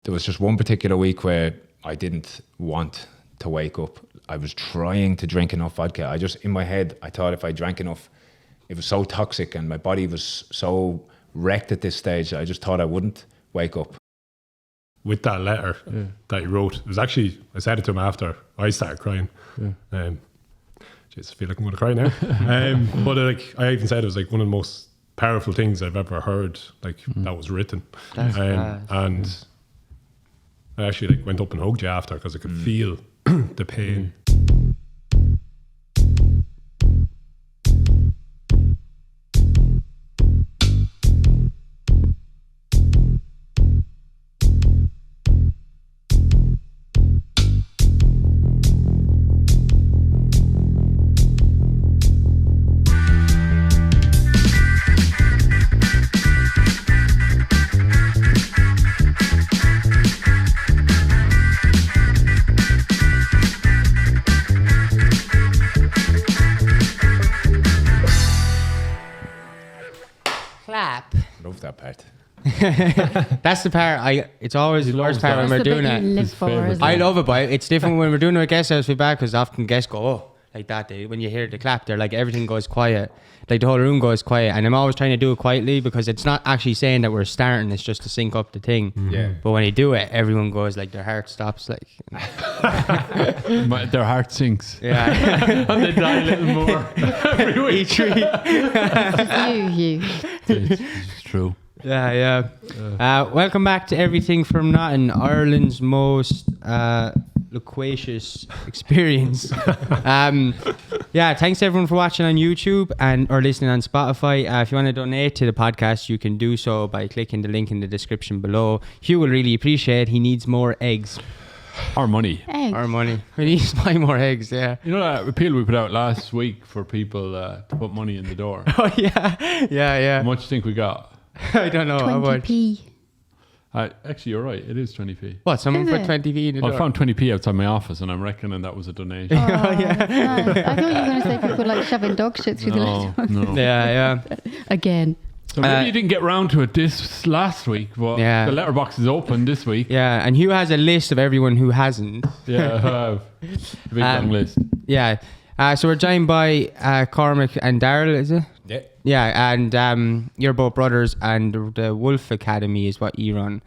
there was just one particular week where I didn't want to wake up. I was trying to drink enough vodka. I just, in my head, I thought if I drank enough, it was so toxic and my body was so wrecked at this stage, I just thought I wouldn't wake up. With that letter that he wrote, it was actually, I said it to him after I started crying. Jeez, I feel like I'm going to cry now. But like I even said, it was like one of the most powerful things I've ever heard, like that was written. And I actually like went up and hugged you after because I could feel the pain. Love that part. That's the part it's always the worst part when we're doing it. I love it, but it's different when we're doing it with guest house feedback because often guests go like that. When you hear the clap, they're like everything goes quiet, like the whole room goes quiet, and I'm always trying to do it quietly because it's not actually saying that we're starting, it's just to sync up the thing. But when you do it, everyone goes like their heart stops, like their heart sinks. And they die a little more every week. It's true. Welcome back to Everything from Noonan, Ireland's most loquacious experience. Thanks everyone for watching on YouTube or listening on Spotify. If you want to donate to the podcast, you can do so by clicking the link in the description below. Hugh will really appreciate it. He needs more eggs. Our money. We need to buy more eggs, yeah. You know that appeal we put out last week for people to put money in the door? Oh, yeah. How much do you think we got? I don't know. 20p. Actually, you're right. It is 20p. What? Someone put 20p in the door? I found 20p outside my office, and I'm reckoning that was a donation. Oh, nice. I thought you were going to say people like shoving dog shit through the letterbox. No. Yeah. Again. So maybe you didn't get round to it this last week, but the letterbox is open this week. Yeah, and Hugh has a list of everyone who hasn't. Yeah, I have. A big long list. Yeah. So we're joined by Cormac and Daryl, is it? Yeah. Yeah, and you're both brothers, and the Wolf Academy is what you run.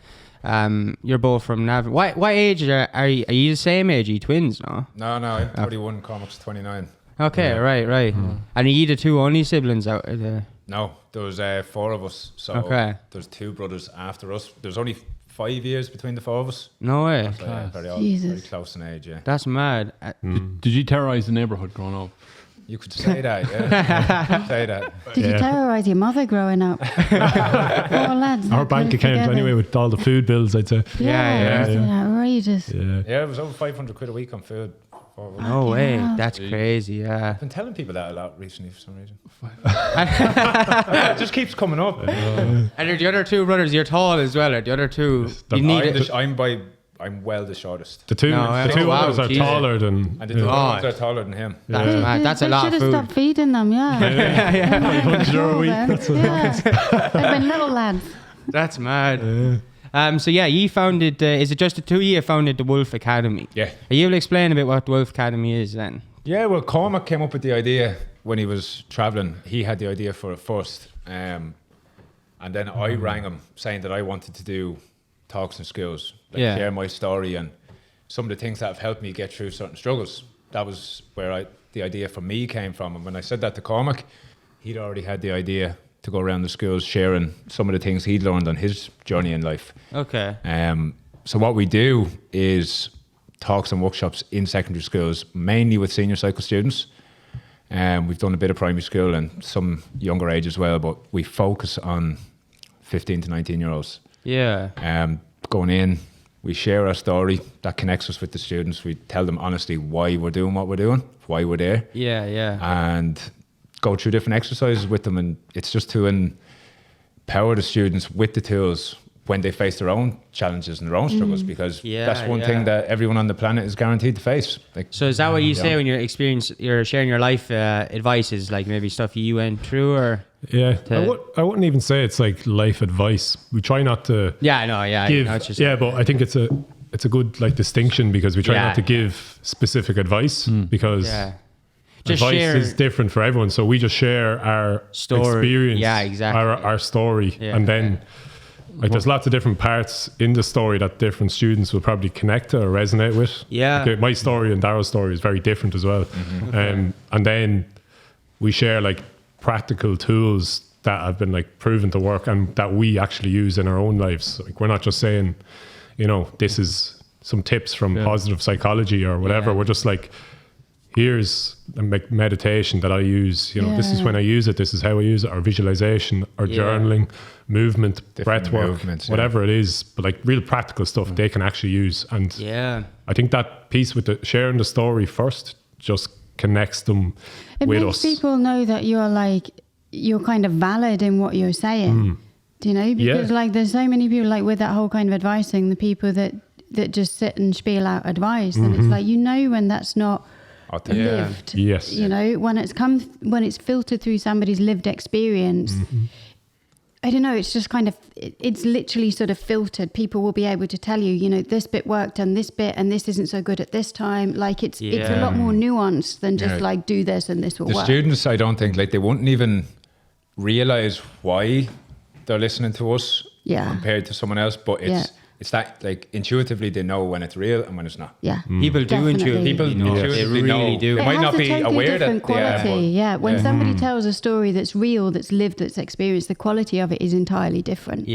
You're both from Nav. What age are you? Are you the same age? Are you twins? No, I'm 31, Cormac's 29. Okay, right. And are you the two only siblings out there? No, there was 4 of us. So there's 2 brothers after us. There's only 5 years between the 4 of us. No way. So, very close in age, yeah. That's mad. Did you terrorise the neighbourhood growing up? You could say that, yeah. Say that. Did you terrorise your mother growing up? Lads. Our bank account, anyway, with all the food bills, I'd say. Yeah. Outrageous. Yeah, it was over 500 quid a week on food. No way. That's crazy, yeah. I've been telling people that a lot recently for some reason. It just keeps coming up. And are the other 2 brothers, you're tall as well, or the other 2? I'm well the shortest. The two others are taller than... And the 2 others are taller than him. That's mad. That's a lot of food. They should have stopped feeding them, yeah. 100 euro a week. They've been little lads. That's mad. You founded, is it just the 2 of you founded the Wolf Academy? Yeah. Are you able to explain a bit what the Wolf Academy is then? Yeah, well, Cormac came up with the idea when he was travelling. He had the idea for it first. And then I rang him saying that I wanted to do talks and skills, share my story and some of the things that have helped me get through certain struggles. That was where the idea for me came from. And when I said that to Cormac, he'd already had the idea to go around the schools sharing some of the things he'd learned on his journey in life. Okay. So what we do is talks and workshops in secondary schools, mainly with senior cycle students. We've done a bit of primary school and some younger age as well, but we focus on 15 to 19-year-olds. Yeah. Going in, we share our story that connects us with the students. We tell them honestly why we're doing what we're doing, why we're there. Yeah. And go through different exercises with them. And it's just to empower the students with the tools when they face their own challenges and their own struggles, because that's one thing that everyone on the planet is guaranteed to face. Like, so is that what you say when you're sharing your life advice, is like maybe stuff you went through, or? Yeah, I wouldn't even say it's like life advice. We try not to. Yeah, I know. Yeah, give, I know what you're saying. but I think it's a good like distinction, because we try not to give specific advice, because advice is different for everyone. So we just share our experience, our story, and then like there's lots of different parts in the story that different students will probably connect to or resonate with. Yeah, like, my story and Daryl's story is very different as well. And then we share like practical tools that have been like proven to work and that we actually use in our own lives. Like, we're not just saying, this is some tips from positive psychology or whatever. We're just like, here's a meditation that I use. This is when I use it. This is how I use it. Or visualization, or journaling, movement, breath work, whatever it is. But like real practical stuff they can actually use. And I think that piece with the sharing the story first just connects them with us. It makes people know that you're kind of valid in what you're saying. Do you know? Because like there's so many people like with that whole kind of advice thing, the people that just sit and spiel out advice, and it's like, when that's not lived. Yes. When it's filtered through somebody's lived experience. I don't know, it's just kind of, it's literally sort of filtered. People will be able to tell you, this bit worked and this bit, and this isn't so good at this time. Like it's a lot more nuanced than just like do this and this will work. The students, I don't think, like they wouldn't even realize why they're listening to us compared to someone else, but it's that like intuitively they know when it's real and when it's not. Yeah, people do intuitively. People intuitively know. They might not be aware that quality. When somebody tells a story that's real, that's lived, that's experienced, the quality of it is entirely different.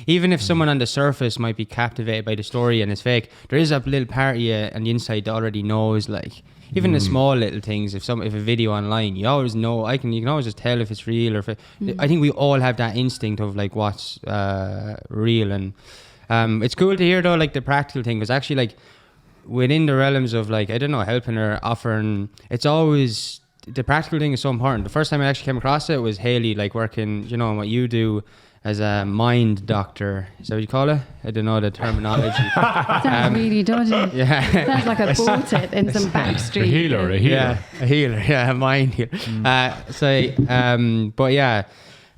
Even if someone on the surface might be captivated by the story and it's fake, there is a little part of you on the inside that already knows, like, even the small little things. If a video online, you always know. You can always just tell if it's real or if I think we all have that instinct of like what's real. And it's cool to hear though, like the practical thing, because actually like within the realms of like, I don't know, helping or offering, it's always, the practical thing is so important. The first time I actually came across it was Haley, like working, what you do as a mind doctor. Is that what you call it? I don't know the terminology. Sounds really dodgy. Sounds like I bought it in some backstreet. A healer. Yeah, a healer. Yeah, a mind healer. But yeah.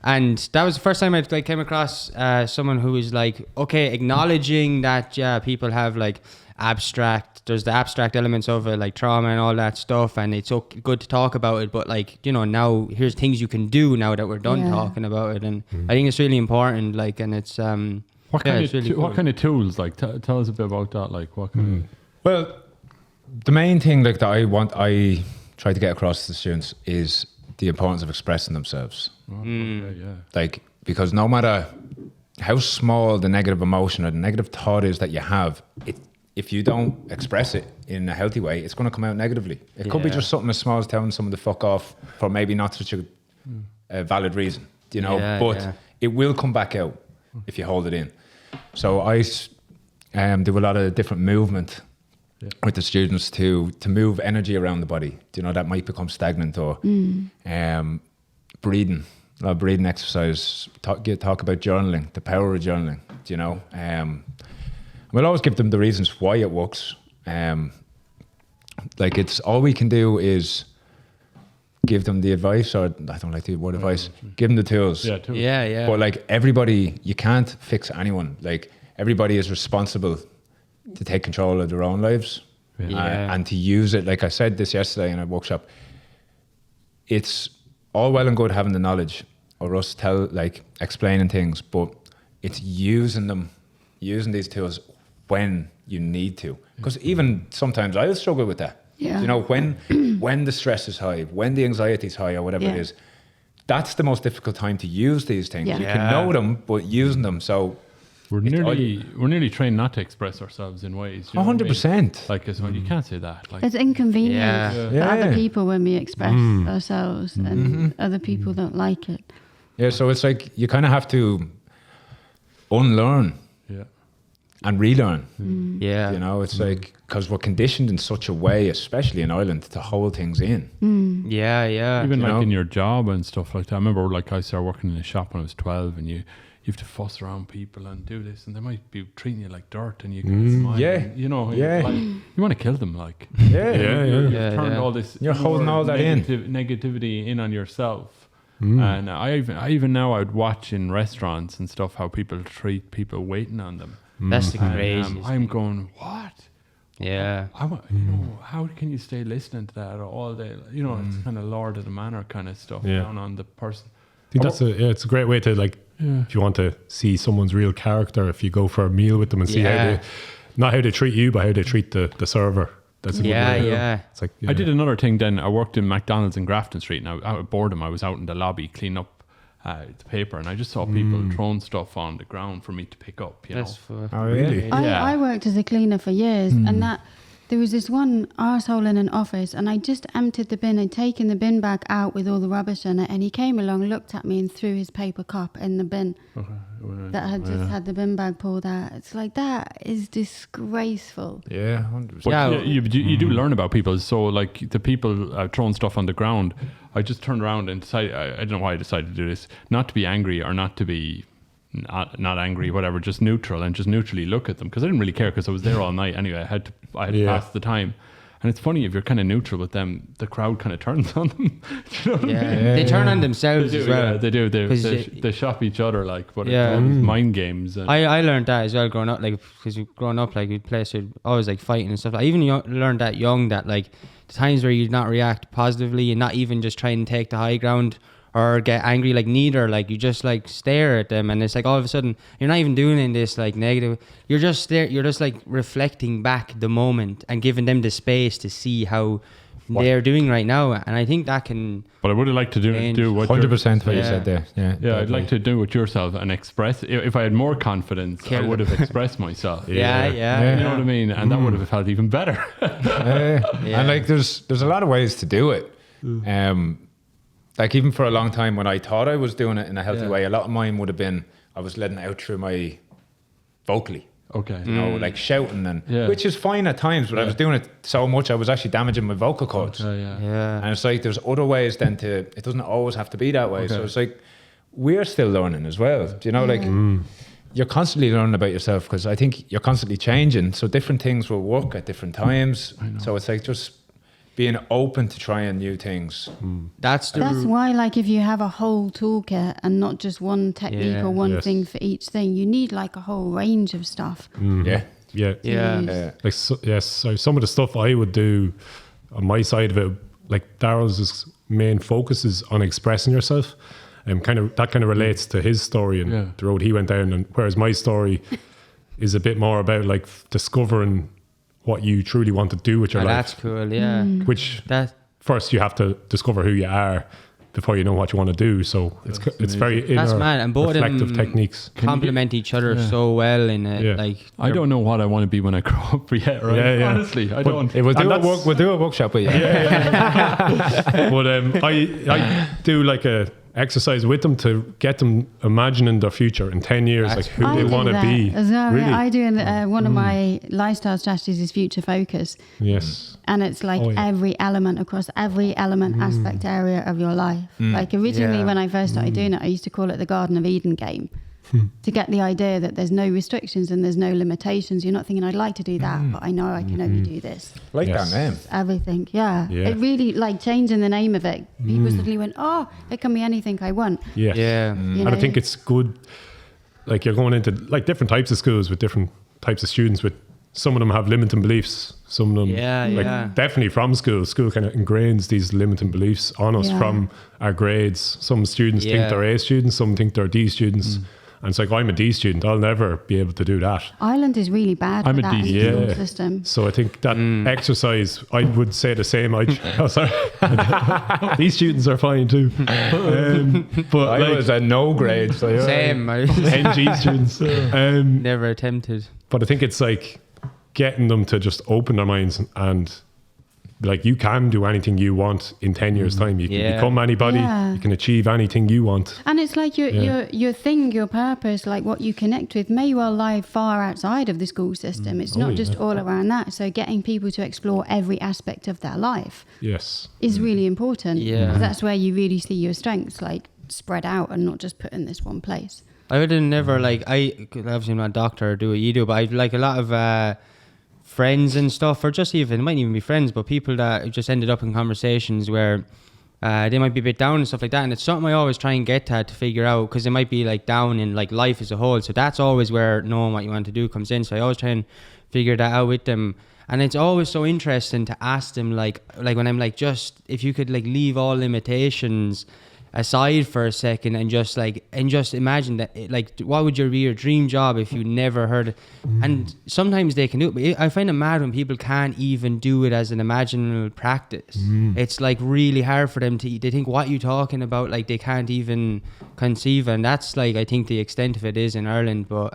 And that was the first time I came across someone who was like, okay, acknowledging that people have like there's the abstract elements of it, like trauma and all that stuff, and it's so good to talk about it, but like, now here's things you can do now that we're done talking about it. And I think it's really important, like, and it's what kind of tools, like tell us a bit about that, like what kind of... Well, the main thing like that I try to get across to the students is the importance of expressing themselves. Like, because no matter how small the negative emotion or the negative thought is that you have, if you don't express it in a healthy way, it's going to come out negatively. It could be just something as small as telling someone to fuck off for maybe not such a valid reason, but it will come back out if you hold it in. So I do a lot of different movement with the students to move energy around the body. That might become stagnant, or breathing. A lot of breathing exercise. Talk about journaling, the power of journaling. We'll always give them the reasons why it works. Like, it's all we can do is give them the advice, or I don't like the word advice. Give them the tools. Yeah. But like everybody, you can't fix anyone. Like, everybody is responsible to take control of their own lives and to use it. Like I said this yesterday in a workshop, it's all well and good having the knowledge or us explaining things, but it's using these tools when you need to. Because even sometimes I'll struggle with that. When the stress is high, when the anxiety is high, or whatever it is, that's the most difficult time to use these things. You can know them, but using them. So we're nearly trained not to express ourselves in ways. 100%. Like, you can't say that. Like, it's inconvenient for other people when we express ourselves, and other people don't like it. Yeah, so it's like you kind of have to unlearn and relearn. It's like, because we're conditioned in such a way, especially in Ireland, to hold things in. Even like in your job and stuff like that. I remember, like, I started working in a shop when I was 12, and you you have to fuss around people and do this, and they might be treating you like dirt, and you can smile. And, you know, you want to kill them, like. You've turned all this. You're holding all that negativity in on yourself. And I even now I'd watch in restaurants and stuff how people treat people waiting on them. That's the craziest. I'm going, what? Yeah. You know, how can you stay listening to that all day? You know, it's kind of Lord of the Manor kind of stuff down on the person. I think it's a great way to like, if you want to see someone's real character, if you go for a meal with them and see not how they treat you, but how they treat the server. That's a good way. It's like, I did another thing then. I worked in McDonald's in Grafton Street, and out of boredom, I was out in the lobby cleaning up the paper, and I just saw people throwing stuff on the ground for me to pick up. You know? Oh, really? I worked as a cleaner for years, and there was this one arsehole in an office, and I just emptied the bin and taken the bin bag out with all the rubbish in it, and he came along, looked at me, and threw his paper cup in the bin that had just had the bin bag pulled out. It's like, that is disgraceful. Yeah, 100%. You do learn about people. So like the people throwing stuff on the ground, I just turned around and decided, I don't know why I decided to do this, not to be angry or not to be not angry, whatever, just neutral, and just neutrally look at them, because I didn't really care, because I was there all night anyway. I had to pass the time. And it's funny, if you're kind of neutral with them, the crowd kind of turns on them. Do you know what I mean? They turn on themselves as well. Yeah, they do. They shop each other, like, but it's all these mind games. And I learned that as well growing up, like, because growing up, like, we'd play, so always like fighting and stuff. I even learned that young, that like the times where you'd not react positively and not even just try and take the high ground or get angry, like neither, like you just like stare at them, and it's like all of a sudden you're not even doing this like negative, you're just like reflecting back the moment and giving them the space to see how they're doing right now. And I think that can, but I would have liked to do what 100% what you said there. I'd like to do it yourself and express. If I had more confidence, I would have expressed myself. You know what I mean, and that would have felt even better. And like there's a lot of ways to do it. Like even for a long time when I thought I was doing it in a healthy way, a lot of mine would have been, I was letting out through my vocally. Okay. You know, like shouting, and which is fine at times, but I was doing it so much I was actually damaging my vocal cords. And it's like there's other ways then it doesn't always have to be that way. So it's like we're still learning as well. Do you know, like you're constantly learning about yourself, because I think you're constantly changing. So different things will work at different times. So it's like just being open to trying new things. That's why, like, if you have a whole toolkit and not just one technique or one thing for each thing, you need like a whole range of stuff. Like so some of the stuff I would do on my side of it, like Daryl's main focus is on expressing yourself, and that kind of relates to his story and the road he went down, and whereas my story is a bit more about like discovering what you truly want to do with your life. That's cool, Which first you have to discover who you are before you know what you want to do. So it's very mad. And both reflective techniques complement each other so well in it. Like I don't know what I want to be when I grow up yet, right? Honestly, I don't. We'll do a workshop with you. But I do like a exercise with them to get them imagining their future in 10 years, like who they want to be. As well. Really? I do, and one of my lifestyle strategies is future focus. Yes. And it's like every element, across every element, aspect, area of your life. Like originally when I first started doing it, I used to call it the Garden of Eden game. To get the idea that there's no restrictions and there's no limitations. You're not thinking, I'd like to do that, but I know I can only do this. Like that name. Everything, It really, like, changing the name of it. People suddenly went, it can be anything I want. And I think it's good, like, you're going into, like, different types of schools with different types of students. With some of them have limiting beliefs. Some of them, definitely from school kind of ingrains these limiting beliefs on us from our grades. Some students think they're A students, some think they're D students. And it's like, I'm a D student, I'll never be able to do that. Ireland is really bad with that school system. So I think that exercise, I would say the same. These students are fine too. But I was at no grade. So same. NG students. Never attempted. But I think it's like getting them to just open their minds and like, you can do anything you want in 10 years time. You can become anybody. You can achieve anything you want. And it's like your thing, your purpose, like what you connect with may well lie far outside of the school system. It's not just all around that. So getting people to explore every aspect of their life is really important. Because that's where you really see your strengths, like, spread out and not just put in this one place. I would have never like obviously I'm not a doctor or do what you do, but I'd like a lot of friends and stuff, or just even, it mightn't even be friends, but people that just ended up in conversations where they might be a bit down and stuff like that, and it's something I always try and get to figure out, because they might be like down in like life as a whole, so that's always where knowing what you want to do comes in. So I always try and figure that out with them, and it's always so interesting to ask them like when I'm like, just if you could like leave all limitations aside for a second and just imagine that like what would be your dream job if you never heard it? And sometimes they can do it, but I find it mad when people can't even do it as an imaginal practice. It's like really hard for them they think what you talking about, like they can't even conceive, and that's like I think the extent of it is in Ireland. But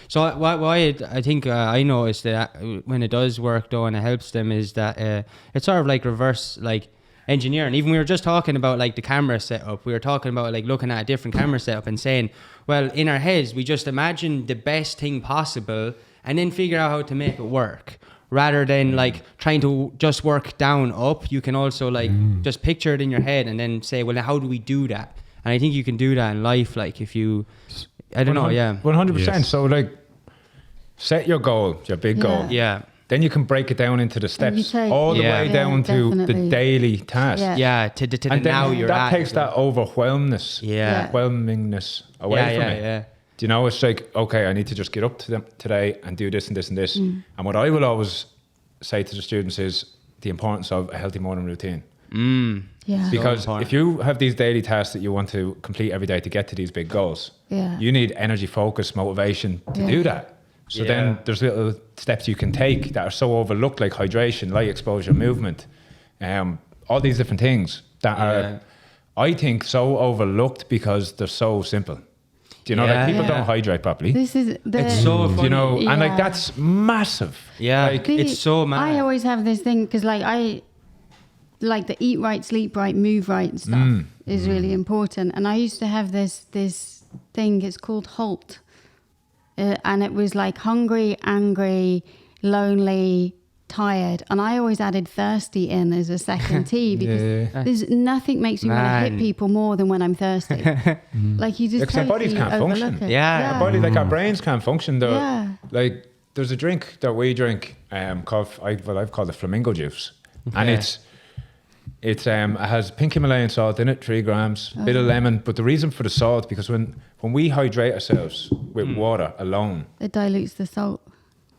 so why I think I noticed that when it does work though and it helps them is that it's sort of like reverse like engineering. Even we were just talking about like the camera setup, we were talking about like looking at a different camera setup and saying, well, in our heads we just imagine the best thing possible and then figure out how to make it work, rather than like trying to just work down up. You can also like just picture it in your head and then say, well, how do we do that? And I think you can do that in life, like if you, I don't know, 100%. Yes. So like set your goal, your big goal. Yeah. Then you can break it down into the steps, all the way down to the definitely. daily task. Yeah, to the And now then you're that at. takes that overwhelmingness away from it. Yeah. Do you know, it's like, okay, I need to just get up to them today and do this and this and this. And what I will always say to the students is the importance of a healthy morning routine. Yeah. Because So if you have these daily tasks that you want to complete every day to get to these big goals, Yeah. you need energy, focus, motivation to do that. So then there's little steps you can take that are so overlooked, like hydration, light exposure, movement, all these different things that are, I think, so overlooked because they're so simple. Do you know, like people don't hydrate properly. This is It's so funny. You know, and like Yeah. that's massive. Yeah, Like, it's so mad. I always have this thing because like I like the eat right, sleep right, move right stuff is really important. And I used to have this thing. It's called HALT, and it was like hungry, angry, lonely, tired, and I always added thirsty in as a second T because there's nothing makes me want to hit people more than when I'm thirsty. Like you just Because our bodies totally can't overlook function. it. Yeah. Our body, like our brains can't function. Though, Yeah. like there's a drink that we drink called I've called it Flamingo Juice, and it has pink Himalayan salt in it, 3 grams, bit of lemon. But the reason for the salt, because when we hydrate ourselves with water alone, It dilutes the salt.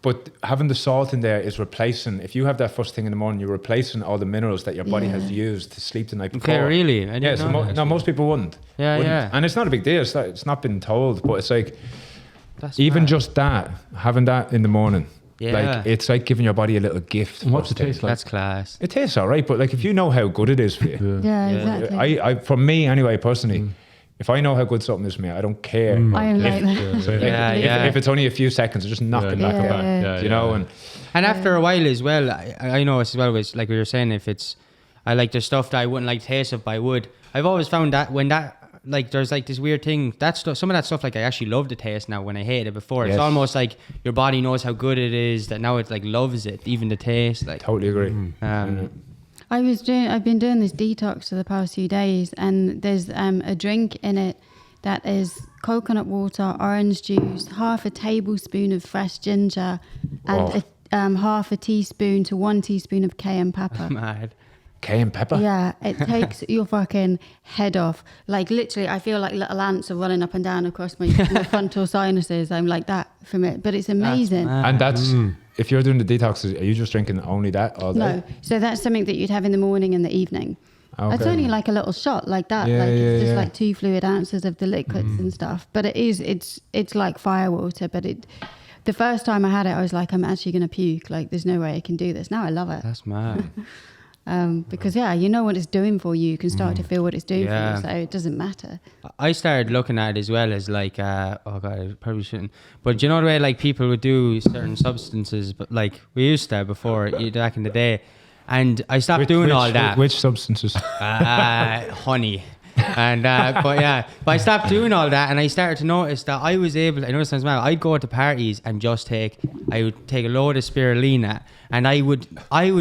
but having the salt in there is replacing, if you have that first thing in the morning, you're replacing all the minerals that your body has used to sleep the night before. Okay, really? I didn't So know that, no, most people wouldn't. Yeah. And it's not a big deal. It's not been told, but it's like, That's even mad. just that, having that in the morning, Yeah. like it's like giving your body a little gift. And what's first it thing. taste like? That's class. It tastes all right, but like if you know how good it is for you, Yeah, exactly. I for me anyway, personally, if I know how good something is for me, I don't care. I am like that. So, like, Yeah. if it's only a few seconds, I just knock it back Yeah. away. Yeah. You know, And after a while as well, I know as well, it's like we were saying, if it's, I like the stuff that I wouldn't like taste of, but I would. I've always found that when that, like there's like this weird thing, that stuff, some of that stuff, like I actually love the taste now when I hated it before. It's Yes. almost like your body knows how good it is, that now it like loves it, even the taste. Like, totally agree. I've been doing this detox for the past few days, and there's a drink in it that is coconut water, orange juice, half a tablespoon of fresh ginger, and half a teaspoon to 1 teaspoon of cayenne pepper. mad. Cayenne pepper. Yeah, it takes your fucking head off. Like literally, I feel like little ants are running up and down across my frontal sinuses. I'm like that from it, but it's amazing. And that's if you're doing the detox, are you just drinking only that all day? No, so that's something that you'd have in the morning and the evening. It's Okay. only like a little shot like that. Yeah, like it's just yeah. like 2 fluid ounces of the liquids and stuff. But it's like firewater. But the first time I had it, I was like, I'm actually going to puke. Like there's no way I can do this. Now I love it. That's mad. Because you know what it's doing for you. You can start to feel what it's doing Yeah. for you. So it doesn't matter. I started looking at it as well as like, oh god, I probably shouldn't. But you know the way like people would do certain substances, but like we used to before, back in the day. And I stopped doing all that. Which substances? Honey. And but I stopped doing all that, and I started to notice that I was able. I know it sounds mad. I'd go to parties and just I would take a load of spirulina, and I would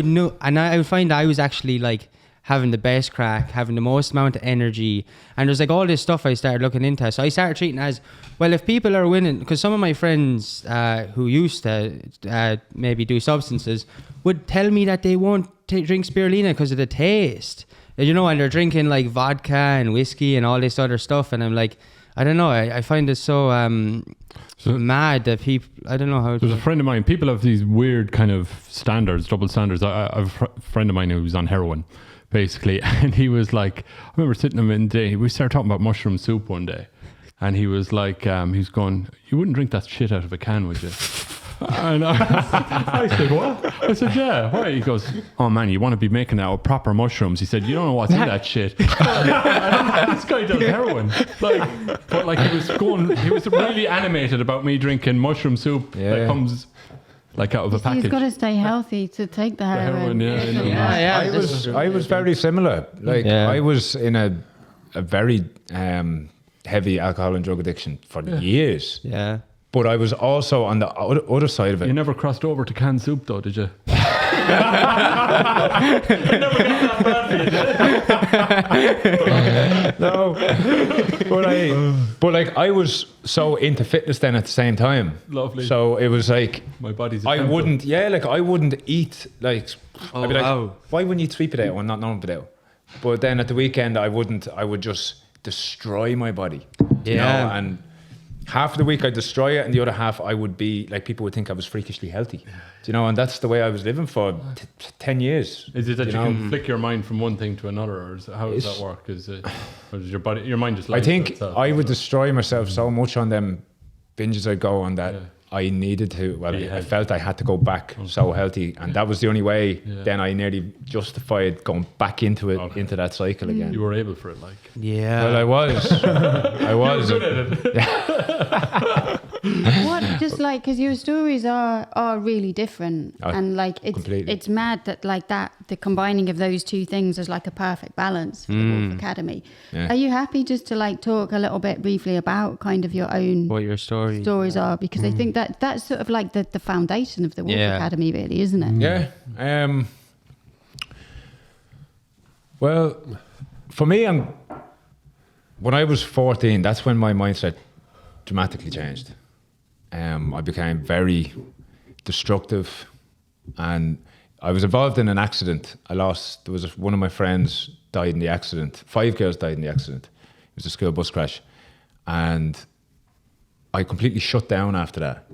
know, and I would find that I was actually like having the best crack, having the most amount of energy. And there's like all this stuff I started looking into. So I started treating it as, well, if people are winning, because some of my friends who used to maybe do substances would tell me that they won't drink spirulina because of the taste. You know, and they're drinking like vodka and whiskey and all this other stuff. And I'm like, I don't know. I find it so mad that people, I don't know how. There's a friend of mine, people have these weird kind of standards, double standards. I have a friend of mine who was on heroin, basically. And he was like, I remember sitting him in day, we started talking about mushroom soup one day. And he was like, he was going, you wouldn't drink that shit out of a can, would you? And I said, what? I said, yeah, why? He goes, oh man, you want to be making out proper mushrooms. He said, you don't know what's in that shit. This guy does heroin. But he was really animated about me drinking mushroom soup that comes like out of a package. You've got to stay healthy to take the heroin. I was very similar. I was in a very heavy alcohol and drug addiction for years. Yeah. But I was also on the other side of it. You never crossed over to canned soup, though, did you? No. But like I was so into fitness then at the same time. Lovely. So it was like my body's. I wouldn't eat like. I'd be like, why wouldn't you eat sweet potato and not normal potato? But then at the weekend I would just destroy my body. You know? And half of the week I'd destroy it, and the other half I would be like, people would think I was freakishly healthy. Do you know? And that's the way I was living for 10 years. Is it that you can flick your mind from one thing to another, or how does that work? Or does your mind just? I think I would destroy myself so much on them binges I'd go on that I needed to. Well, I felt I had to go back so healthy, and that was the only way. Then I nearly justified going back into it, into that cycle again. You were able for it, like. Yeah. Well, I was. I was. What, just like, because your stories are really different, and like it's mad that like that the combining of those two things is like a perfect balance for the Wolf Academy. Are you happy just to like talk a little bit briefly about kind of your own what your stories are, because I think that's sort of like the foundation of the Wolf Academy, really, isn't it? Yeah. Well, for me, when I was 14, that's when my mindset dramatically changed. I became very destructive, and I was involved in an accident. One of my friends died in the accident. 5 girls died in the accident. It was a school bus crash, and I completely shut down after that.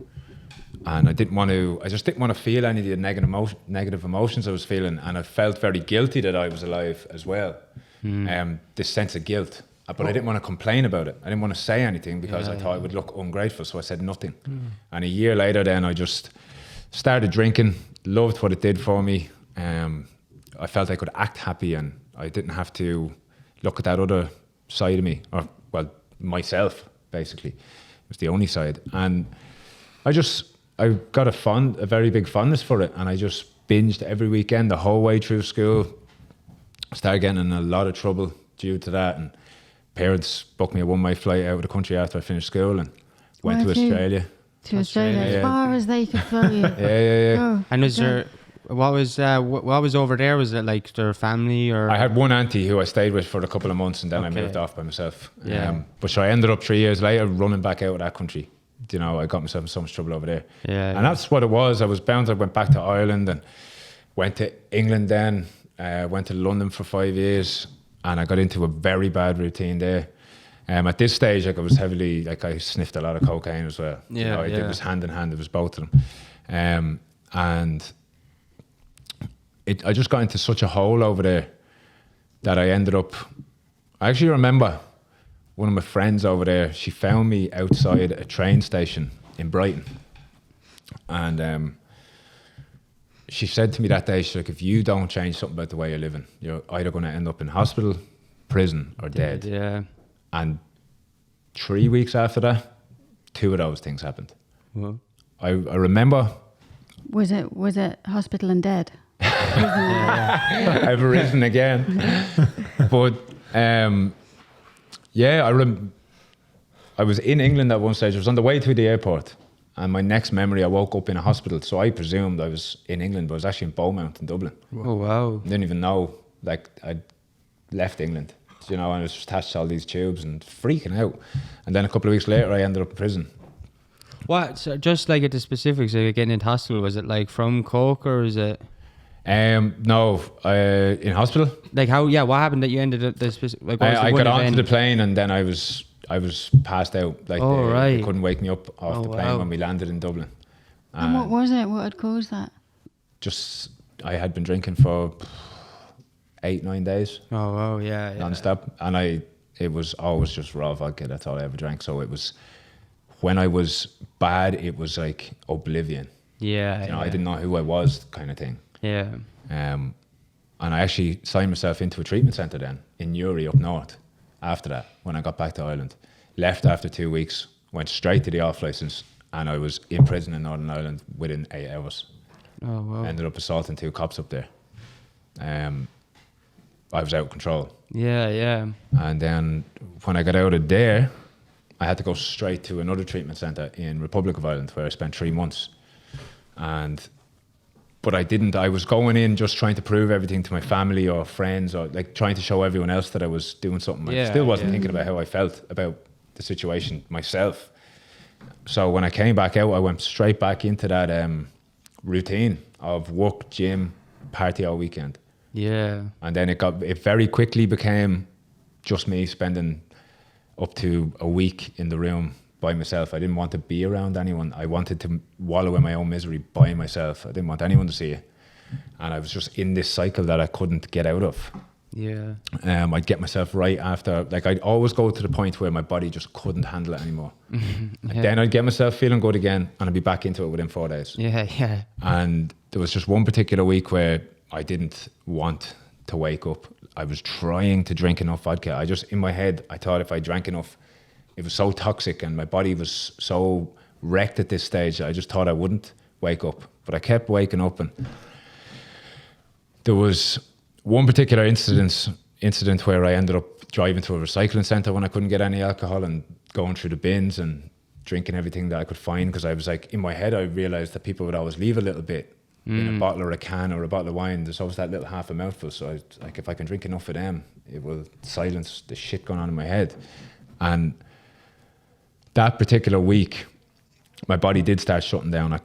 And I just didn't want to feel any of the negative emotions I was feeling, and I felt very guilty that I was alive as well. This sense of guilt. But I didn't want to complain about it. I didn't want to say anything because I thought I would look ungrateful, so I said nothing. And a year later then I just started drinking, loved what it did for me. I felt I could act happy, and I didn't have to look at that other side of me, or, well, myself, basically. It was the only side. And I got a very big fondness for it, and I just binged every weekend the whole way through school. Started getting in a lot of trouble due to that, and parents booked me a one-way flight out of the country after I finished school and went to Australia. To Australia, as far as they could fly you. Yeah. Oh, and was there, what was over there? Was it like their family, or? I had one auntie who I stayed with for a couple of months, and then I moved off by myself. But so I ended up 3 years later running back out of that country. You know, I got myself in so much trouble over there. And that's what it was. I was bound. I went back to Ireland and went to England then. Went to London for 5 years. And I got into a very bad routine there. At this stage, like I was heavily, like I sniffed a lot of cocaine as well. It was hand in hand. It was both of them. And I just got into such a hole over there that I ended up. I actually remember one of my friends over there. She found me outside a train station in Brighton, and she said to me that day, she's like, if you don't change something about the way you're living, you're either going to end up in hospital, prison, or dead. Yeah. And 3 weeks after that, 2 of those things happened. Well. I remember. Was it hospital and dead? I've arisen again. But I was in England at one stage. I was on the way to the airport. And my next memory, I woke up in a hospital. So I presumed I was in England, but I was actually in Beaumont in Dublin. Oh, wow. I didn't even know like I'd left England, you know, and I was attached to all these tubes and freaking out. And then a couple of weeks later, I ended up in prison. What? So just like at the specifics of getting into hospital, was it like from coke or is it? No, in hospital. Like how? Yeah, what happened that you ended up the specific? Like, I got onto the plane and then I was passed out. Like they couldn't wake me up off the plane when we landed in Dublin. And what was it? What had caused that? Just I had been drinking for 8-9 days. Oh wow, yeah. Non-stop, and it was always just raw vodka. That's all I ever drank. So it was when I was bad, it was like oblivion. Yeah, you know, I didn't know who I was, kind of thing. Yeah. And I actually signed myself into a treatment centre then in Newry up north. After that, when I got back to Ireland, left after 2 weeks, went straight to the off licence, and I was in prison in Northern Ireland within 8 hours. Oh wow. Ended up assaulting 2 cops up there. I was out of control. Yeah. And then when I got out of there, I had to go straight to another treatment centre in Republic of Ireland where I spent 3 months. But I didn't. I was going in just trying to prove everything to my family or friends, or like trying to show everyone else that I was doing something. I still wasn't thinking about how I felt about the situation myself. So when I came back out, I went straight back into that routine of work, gym, party all weekend. Yeah. And then it very quickly became just me spending up to a week in the room by myself. I didn't want to be around anyone. I wanted to wallow in my own misery by myself. I didn't want anyone to see it. And I was just in this cycle that I couldn't get out of. Yeah. I'd get myself right after, like I'd always go to the point where my body just couldn't handle it anymore. And then I'd get myself feeling good again and I'd be back into it within 4 days. Yeah. And there was just one particular week where I didn't want to wake up. I was trying to drink enough vodka. I just, in my head, I thought if I drank enough, it was so toxic and my body was so wrecked at this stage, I just thought I wouldn't wake up. But I kept waking up, and there was one particular incident where I ended up driving to a recycling centre when I couldn't get any alcohol and going through the bins and drinking everything that I could find, because I was like, in my head, I realised that people would always leave a little bit in a bottle or a can or a bottle of wine. There's always that little half a mouthful. So I, like, if I can drink enough of them, it will silence the shit going on in my head. And that particular week, my body did start shutting down.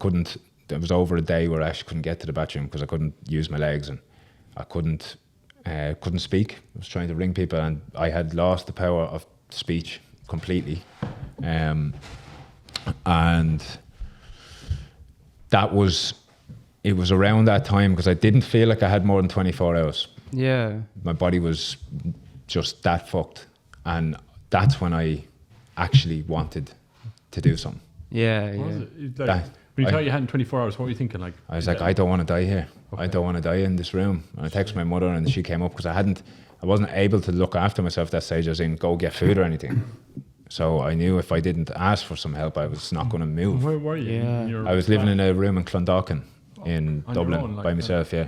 There was over a day where I actually couldn't get to the bathroom because I couldn't use my legs, and I couldn't speak. I was trying to ring people, and I had lost the power of speech completely. And it was around that time, because I didn't feel like I had more than 24 hours. Yeah. My body was just that fucked. And that's when I actually wanted to do something. Yeah. When you thought you had 24 hours, what were you thinking? Like, I was like, I don't want to die here. Okay. I don't want to die in this room. And I texted my mother, and she came up, because I wasn't able to look after myself that stage, as in go get food or anything. So I knew if I didn't ask for some help, I was not going to move. Where were you? Yeah. I was living in a room in Clondalkin in Dublin own, like by myself, yeah.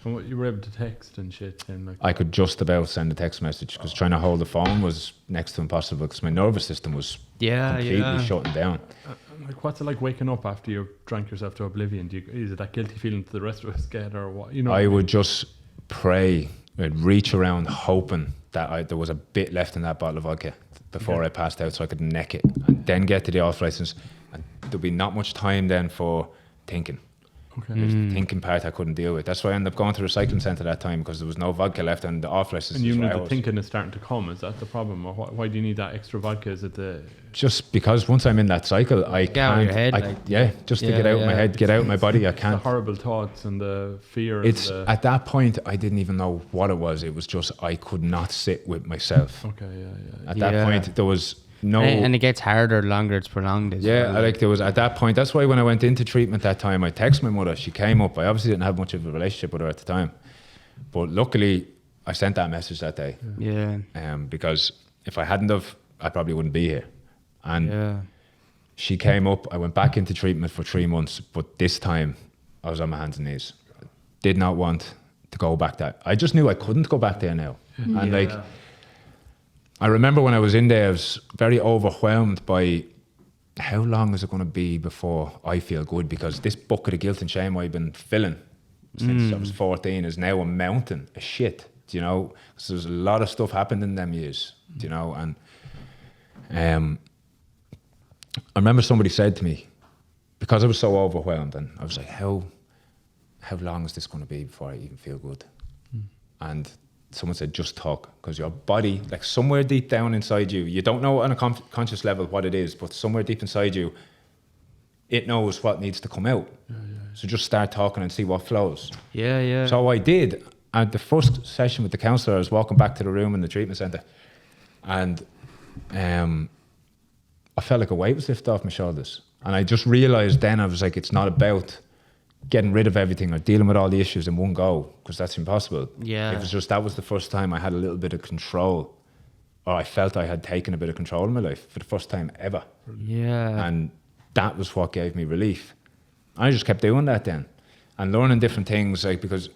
And what, you were able to text and shit? And like, I could just about send a text message, because trying to hold the phone was next to impossible, because my nervous system was completely shutting down. Like, what's it like waking up after you drank yourself to oblivion? Is it that guilty feeling that the rest of us get, or what? You know, I would just pray. I'd reach around hoping that there was a bit left in that bottle of vodka before I passed out, so I could neck it and then get to the off license. And there'd be not much time then for thinking. Okay. There's the thinking part I couldn't deal with. That's why I ended up going to the recycling centre that time, because there was no vodka left and the off license. And you know the thinking is starting to come. Is that the problem, or why do you need that extra vodka? Is it just because once I'm in that cycle, I get out of your head, to get out of my head, get out of my body. I can't. The horrible thoughts and the fear. It's at that point I didn't even know what it was. It was just I could not sit with myself. Okay, yeah. At that point, there was no. And it gets harder the longer it's prolonged. There was at that point. That's why when I went into treatment that time, I texted my mother. She came up. I obviously didn't have much of a relationship with her at the time, but luckily I sent that message that day. Yeah. Because if I hadn't have, I probably wouldn't be here. And she came up. I went back into treatment for 3 months, but this time I was on my hands and knees. Did not want to go back there. I just knew I couldn't go back there now. And I remember when I was in there, I was very overwhelmed by how long is it going to be before I feel good, because this bucket of guilt and shame I've been filling since I was 14 is now a mountain of shit you know, because there's a lot of stuff happened in them years, you know, and I remember somebody said to me, because I was so overwhelmed, and I was like, how long is this going to be before I even feel good? And someone said, just talk, because your body, like somewhere deep down inside you, you don't know on a conscious level what it is, but somewhere deep inside you, it knows what needs to come out. So just start talking and see what flows. So I did. At the first session with the counsellor, I was walking back to the room in the treatment centre, and I felt like a weight was lifted off my shoulders. And I just realised then, I was like, it's not about getting rid of everything or dealing with all the issues in one go, because that's impossible. It was just, that was the first time I had a little bit of control, or I felt I had taken a bit of control in my life for the first time ever. And that was what gave me relief. I just kept doing that then, and learning different things, like, because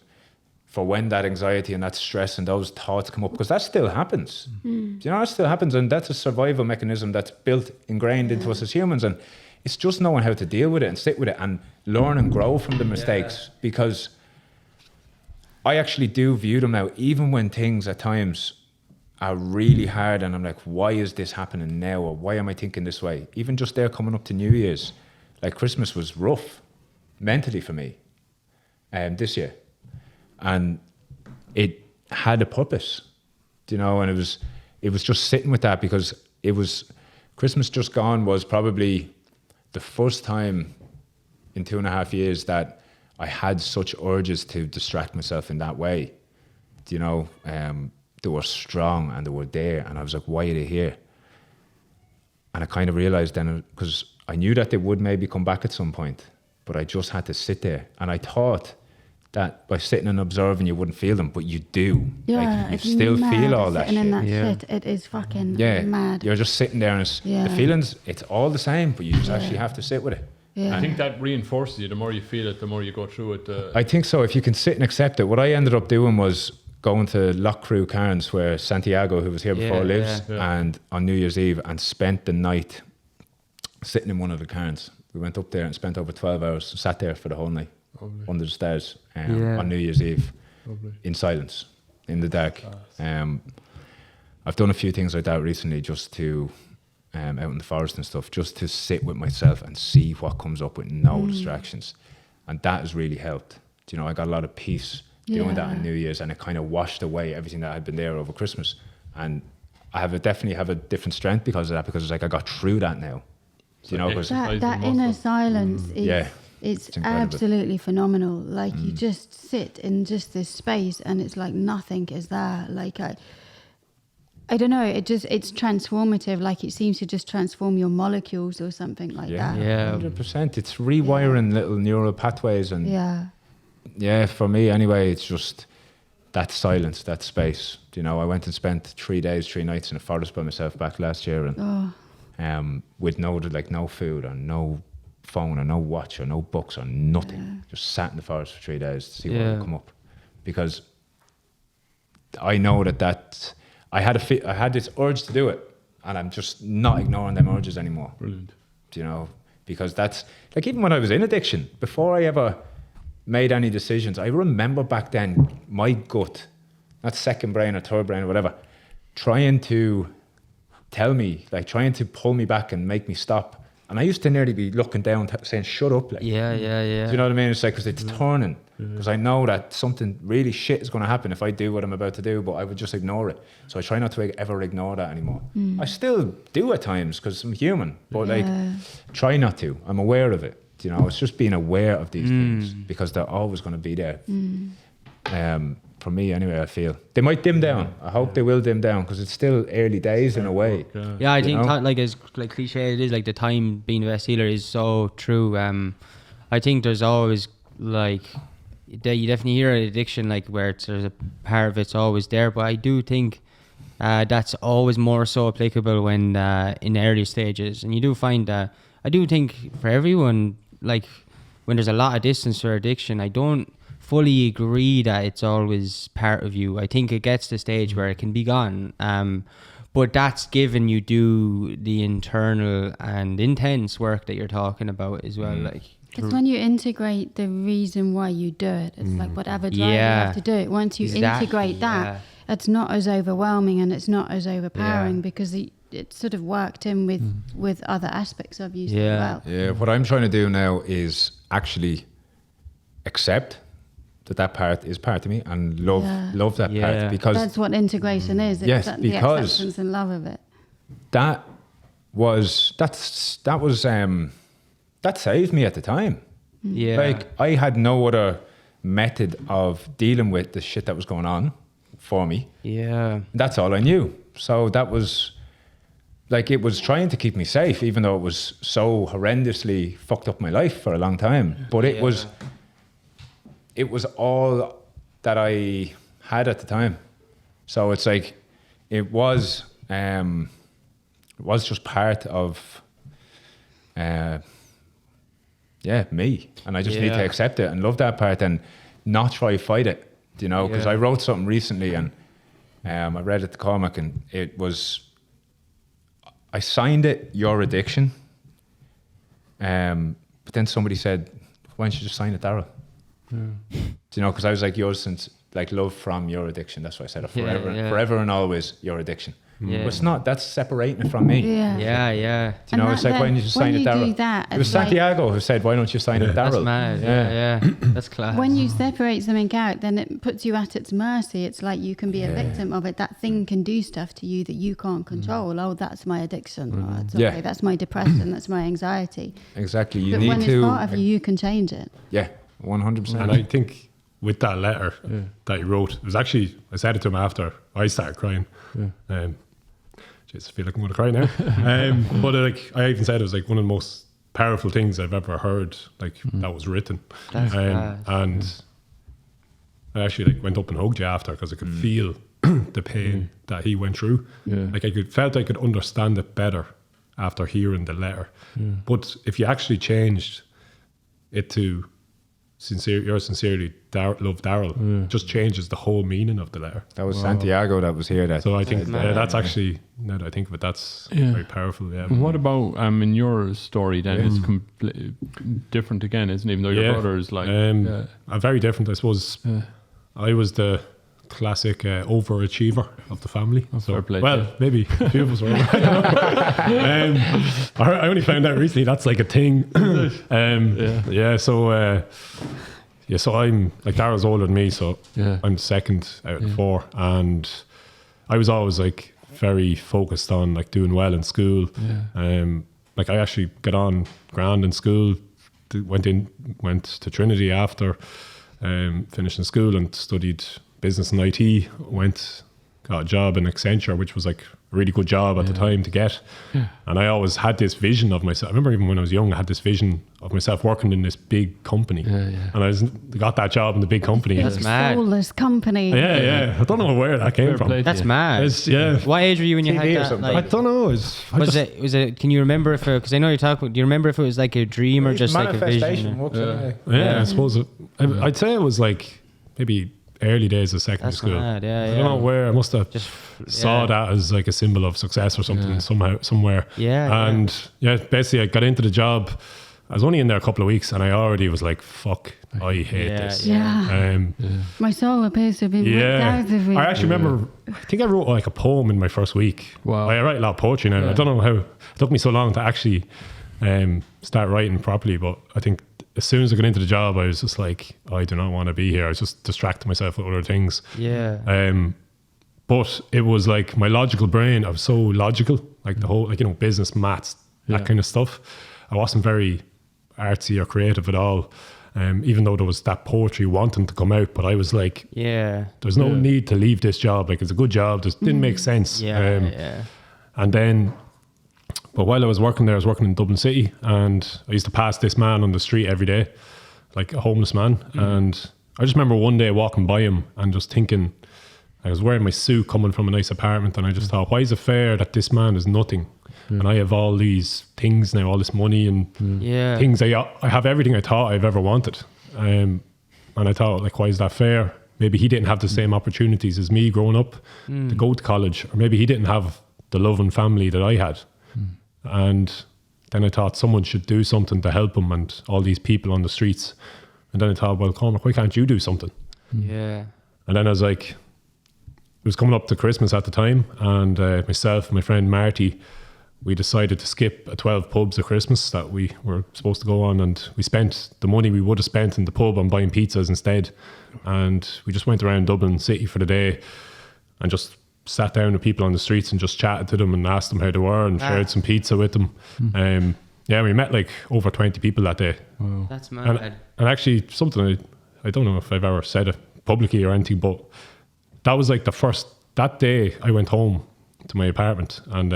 for when that anxiety and that stress and those thoughts come up, because that still happens. You know, that still happens, and that's a survival mechanism that's built, ingrained into us as humans, and it's just knowing how to deal with it and sit with it and learn and grow from the mistakes, because I actually do view them now, even when things at times are really hard and I'm like, why is this happening now, or why am I thinking this way? Even just there coming up to New Year's, like Christmas was rough mentally for me this year, and it had a purpose, you know, and it was just sitting with that, because it was, Christmas just gone was probably the first time in 2.5 years that I had such urges to distract myself in that way. You know, they were strong and they were there, and I was like, why are they here? And I kind of realized then, because I knew that they would maybe come back at some point, but I just had to sit there. And I thought that by sitting and observing, you wouldn't feel them, but you do. Yeah, like, you still feel all that shit. In that shit, it is fucking mad. You're just sitting there, and it's, the feelings, it's all the same, but you just actually have to sit with it. I think that reinforces you. The more you feel it, the more you go through it. I think so. If you can sit and accept it. What I ended up doing was going to Loch Crew Cairns, where Santiago, who was here before, lives, and on New Year's Eve, and spent the night sitting in one of the cairns. We went up there and spent over 12 hours, sat there for the whole night. Under the stairs on New Year's Eve. In silence, in the dark. I've done a few things like that recently, just to out in the forest and stuff, just to sit with myself and see what comes up with no distractions, and that has really helped. You know, I got a lot of peace doing that on New Year's, and it kind of washed away everything that had been there over Christmas, and I definitely have a different strength because of that, because it's like I got through that now. You know, that inner silence is it's absolutely phenomenal. Like you just sit in just this space, and it's like nothing is there. Like I don't know. It's transformative. Like it seems to just transform your molecules or something like that. 100%. It's rewiring little neural pathways, and for me anyway, it's just that silence, that space. You know, I went and spent 3 days, 3 nights in a forest by myself back last year, and with no food or no phone or no watch or no books or nothing. Just sat in the forest for 3 days to see what would come up, because I know that I had this urge to do it, and I'm just not ignoring them urges anymore. Brilliant. You know, because that's like, even when I was in addiction, before I ever made any decisions, I remember back then my gut, not second brain or third brain or whatever, trying to tell me, like trying to pull me back and make me stop. And I used to nearly be looking down, saying, shut up. Like, do you know what I mean? It's like, because it's turning. Because I know that something really shit is going to happen if I do what I'm about to do, but I would just ignore it. So I try not to ever ignore that anymore. I still do at times, because I'm human, but like, try not to. I'm aware of it. You know, it's just being aware of these things, because they're always going to be there. For me anyway, I feel they might dim down. I hope they will dim down, because it's still early days in a way. I think like as like cliche it is, like the time being the best healer is so true. I think there's always like you definitely hear an addiction like where there's a part of it's always there, but I do think that's always more so applicable when in the early stages. And you do find that I do think for everyone, like when there's a lot of distance for addiction, I don't fully agree that it's always part of you. I think it gets to the stage where it can be gone, but that's given you do the internal and intense work that you're talking about as well. Like, because when you integrate the reason why you do it, it's like whatever drive you have to do it. Once you integrate that, it's not as overwhelming and it's not as overpowering because it sort of worked in with other aspects of you as well. Yeah, what I'm trying to do now is actually accept that part is part of me and love that part, because that's what integration is. It's the acceptance and love of it. That saved me at the time. Yeah. Like, I had no other method of dealing with the shit that was going on for me. Yeah. That's all I knew. So that was like, it was trying to keep me safe, even though it was so horrendously fucked up my life for a long time. But it was all that I had at the time. So it's like, it was just part of me, and I just need to accept it and love that part and not try to fight it, you know, because I wrote something recently and I read it to Cormac, and it was, I signed it Your Addiction, but then somebody said, why don't you just sign it Daryl? Do you know, because I was like, yours since, like, love from your addiction. That's why I said it, forever and always your addiction. But it's not, that's separating it from me. Yeah. Do you know, it's like, why don't you just sign it Daryl? It was Santiago who said, why don't you sign it Daryl? That's mad. Yeah. That's class. When you separate something out, then it puts you at its mercy. It's like you can be a victim of it. That thing can do stuff to you that you can't control. Oh, that's my addiction. Oh, that's okay. That's my depression. That's my anxiety. Exactly. You but need when to, it's part of you can change it. Yeah, 100%. And I think with that letter that he wrote, it was actually, I said it to him after I started crying. Jeez, I feel like I'm going to cry now. But like, I even said it was like one of the most powerful things I've ever heard, like that was written. And I actually like went up and hugged you after, because I could feel the pain that he went through. Like, felt I could understand it better after hearing the letter. But if you actually changed it to yours sincerely, love Daryl, just changes the whole meaning of the letter. That was Santiago that was here. So I think that's actually, now that I think of it, that's very powerful. Yeah. What about in your story then? It's completely different again, isn't it? Even though your brother is like very different, I suppose. I was the classic overachiever of the family. Maybe a few of us were. I only found out recently that's like a thing. So I'm like, Daryl's older than me, so I'm second out of four, and I was always like very focused on like doing well in school. Like, I actually got on grand in school, went to Trinity after finishing school and studied business and IT, got a job in Accenture, which was like a really good job at the time to get. And I always had this vision of myself. I remember even when I was young, I had this vision of myself working in this big company. And I got that job in the big company. That's mad. Soulless company. Yeah. I don't know where that came from. That's mad. What age were you when you had that? Like, I don't know. Was it? Can you remember if? Because I know you're talking. Do you remember if it was like a dream or just like a vision? I suppose. I'd say it was like maybe early days of secondary school. I don't know where. I must have just saw that as like a symbol of success or something somewhere. Basically I got into the job. I was only in there a couple of weeks and I already was like, fuck, I hate this. My soul appears to be out of me. I actually remember, I think I wrote like a poem in my first week. Wow. I write a lot of poetry now. I don't know how it took me so long to actually start writing properly, but I think as soon as I got into the job, I was just like, I do not want to be here. I was just distracting myself with other things. But it was like my logical brain, I was so logical, like the whole, like, you know, business, maths, that kind of stuff. I wasn't very artsy or creative at all. Even though there was that poetry wanting to come out, but I was like, there's no need to leave this job. Like, it's a good job. Just didn't make sense. And then, but while I was working there, I was working in Dublin City, and I used to pass this man on the street every day, like a homeless man. And I just remember one day walking by him and just thinking, I was wearing my suit coming from a nice apartment, and I just thought, why is it fair that this man is nothing? And I have all these things now, all this money and things. I have everything I thought I've ever wanted. And I thought, like, why is that fair? Maybe he didn't have the same opportunities as me growing up to go to college, or maybe he didn't have the love and family that I had. And then I thought someone should do something to help him and all these people on the streets. And then I thought, well, Cormac, why can't you do something? And then I was like, was coming up to Christmas at the time, and myself and my friend Marty, we decided to skip a 12 pubs at Christmas that we were supposed to go on, and we spent the money we would have spent in the pub on buying pizzas instead. And we just went around Dublin City for the day and just sat down with people on the streets and just chatted to them and asked them how they were and shared some pizza with them. We met like over 20 people that day. Wow. That's mad. And actually something I don't know if I've ever said it publicly or anything, but that was like that day I went home to my apartment, and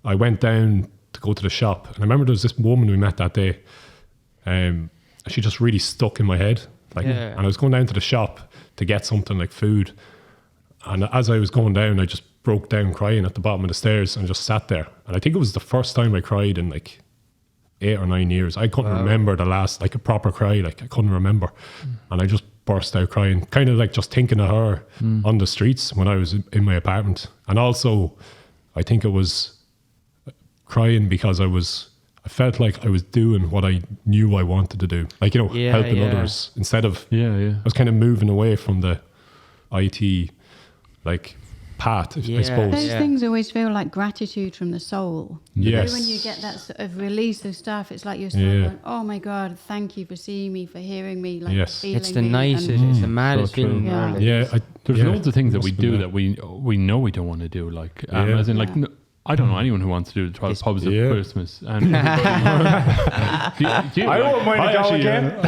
I went down to go to the shop, and I remember there was this woman we met that day. She just really stuck in my head. And I was going down to the shop to get something like food. And as I was going down, I just broke down crying at the bottom of the stairs and just sat there. And I think it was the first time I cried in like 8 or 9 years. I couldn't remember the last, like a proper cry. Like I couldn't remember. And I just burst out crying, kind of like just thinking of her on the streets when I was in my apartment. And also, I think it was crying because I felt like I was doing what I knew I wanted to do, like, helping others instead of I was kind of moving away from the IT like path, I suppose. Those things always feel like gratitude from the soul. Yes. When you get that sort of release of stuff, it's like you're still going, oh my God, thank you for seeing me, for hearing me, like feeling it's the me. nicest, it's the maddest feeling. There's loads of things that we do that we know we don't want to do, like as in like I don't know anyone who wants to do the 12 pubs of Christmas. And I don't mind to go again.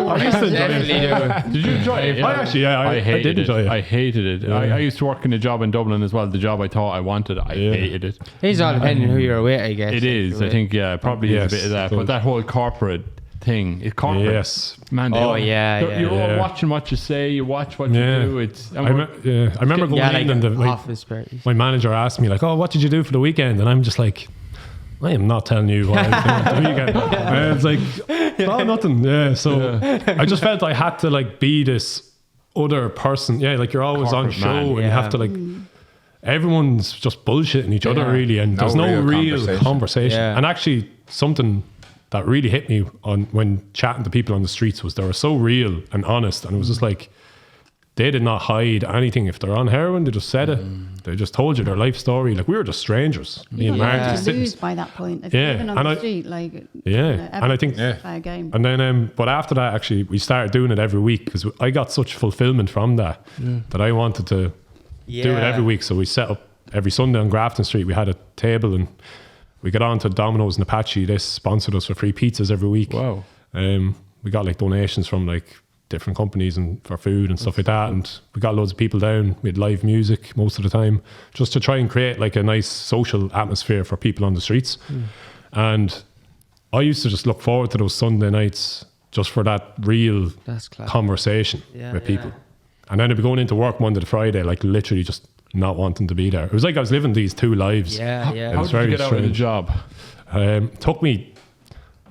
I used to enjoy it. Did you enjoy it? I did enjoy it. I hated it. I used to work in a job in Dublin as well. The job I thought I wanted, I hated it. It's all depending who you're with, I guess. It is. I think, probably is a bit of that. But that whole corporate thing, man. You're all watching what you say, you watch what you do. I remember going in and my manager asked me like, oh, what did you do for the weekend? And I'm just like, I am not telling you what I was doing the weekend. And it's like, oh, nothing. So I just felt I had to like be this other person. Like you're always on show and you have to like, everyone's just bullshitting each other really, and there's no real conversation. And actually something that really hit me on when chatting to people on the streets was they were so real and honest, and it was just like they did not hide anything. If they're on heroin, they just said it. They just told you their life story. Like we were just strangers. Me and Marty lose by that point. If you're living on the street, like and I think fair game. And then but after that, actually, we started doing it every week because I got such fulfillment from that that I wanted to do it every week. So we set up every Sunday on Grafton Street. We had a table and we got on to Domino's and Apache. They sponsored us for free pizzas every week. Wow. We got like donations from like different companies and for food and stuff like that. And we got loads of people down. We had live music most of the time, just to try and create like a nice social atmosphere for people on the streets. And I used to just look forward to those Sunday nights just for that real conversation with people. And then I'd be going into work Monday to Friday, like literally just not wanting to be there. It was like I was living these two lives. How did you get out of the job? Took me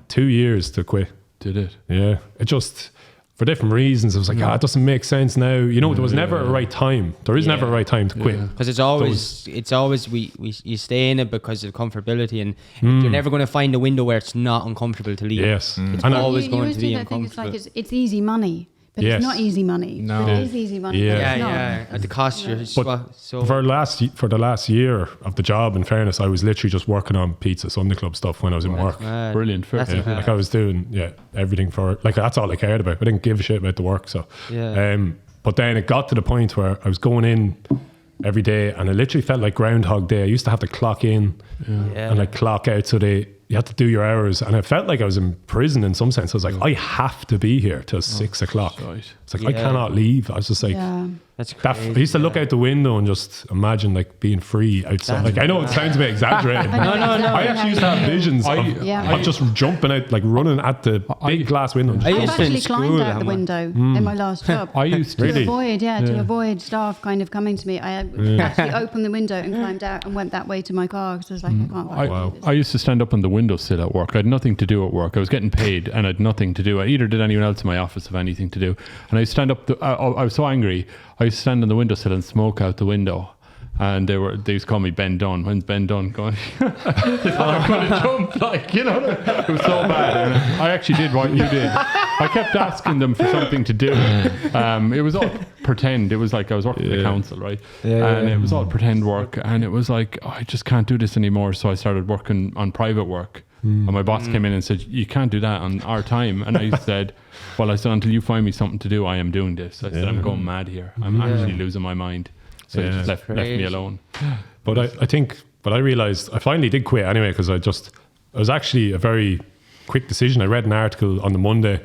2 years to quit. Did it? Yeah. It just, for different reasons, I was like, it doesn't make sense now. There was never a right time. There is never a right time to quit. Because it's always you stay in it because of comfortability, and you're never going to find a window where it's not uncomfortable to leave. Yes. It's always going to be uncomfortable. It's easy money. But it's not easy money. No. But it is easy money. At the cost you're for the last year of the job, in fairness, I was literally just working on Pizza Sunday Club stuff when I was in work. Brilliant. Like I was doing everything for, like, that's all I cared about. I didn't give a shit about the work. So but then it got to the point where I was going in every day and it literally felt like Groundhog Day. I used to have to clock in and like clock out, so you had to do your hours, and it felt like I was in prison in some sense. I was like, I have to be here till 6 o'clock. Right. It's like I cannot leave. I was just like, that's crazy. I used to look out the window and just imagine like being free outside. Like I know it sounds a bit exaggerated. No. I actually used to have visions of just jumping out, like running at the big glass window. I actually climbed out the window in my last job. I used to to avoid staff kind of coming to me. I actually opened the window and climbed out and went that way to my car because I was like, I can't. I used to stand up on the windowsill at work. I had nothing to do at work. I was getting paid and I had nothing to do. Either did anyone else in my office have anything to do. And I used to stand up. I was so angry. I used to stand on the windowsill and smoke out the window. And they used to call me Ben Dunn. When's Ben Dunn going? I'm going to jump, like, you know. It was so bad. And I actually did what you did. I kept asking them for something to do. It was all pretend. It was like I was working for the council, right? And it was all pretend work. And it was like, oh, I just can't do this anymore. So I started working on private work. And my boss came in and said, you can't do that on our time. And I said, until you find me something to do, I am doing this. I said, I'm going mad here. I'm actually losing my mind. So he just left me alone. But I think, I realized I finally did quit anyway, because it was actually a very quick decision. I read an article on the Monday.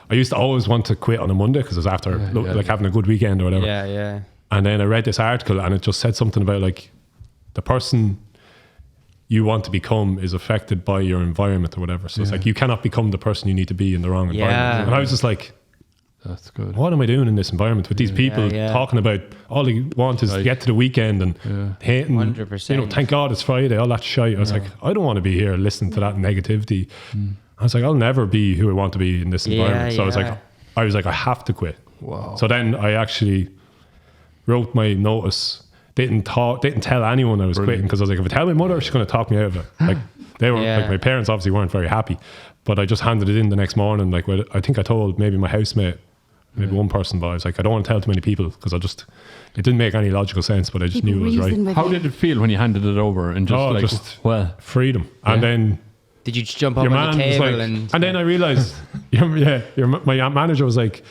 I used to always want to quit on a Monday because it was after having a good weekend or whatever. Yeah. And then I read this article and it just said something about like the person you want to become is affected by your environment or whatever. So it's like you cannot become the person you need to be in the wrong environment. And I was just like, that's good. What am I doing in this environment with these people talking about all they want is to get to the weekend and hating, 100%. Thank God it's Friday, all that shit. I was like, I don't want to be here listening to that negativity. I was like, I'll never be who I want to be in this environment. So I was like, I have to quit. Wow. So then I actually wrote my notice. Didn't tell anyone I was quitting, because I was like, if I tell my mother, she's going to talk me out of it. Like they were like, my parents obviously weren't very happy, but I just handed it in the next morning. Like, I think I told maybe my housemate, maybe one person, but I was like, I don't want to tell too many people, because it didn't make any logical sense, but I just knew it was right. How did it feel when you handed it over and freedom? And then did you just jump up on the table and then I realized, my manager was like,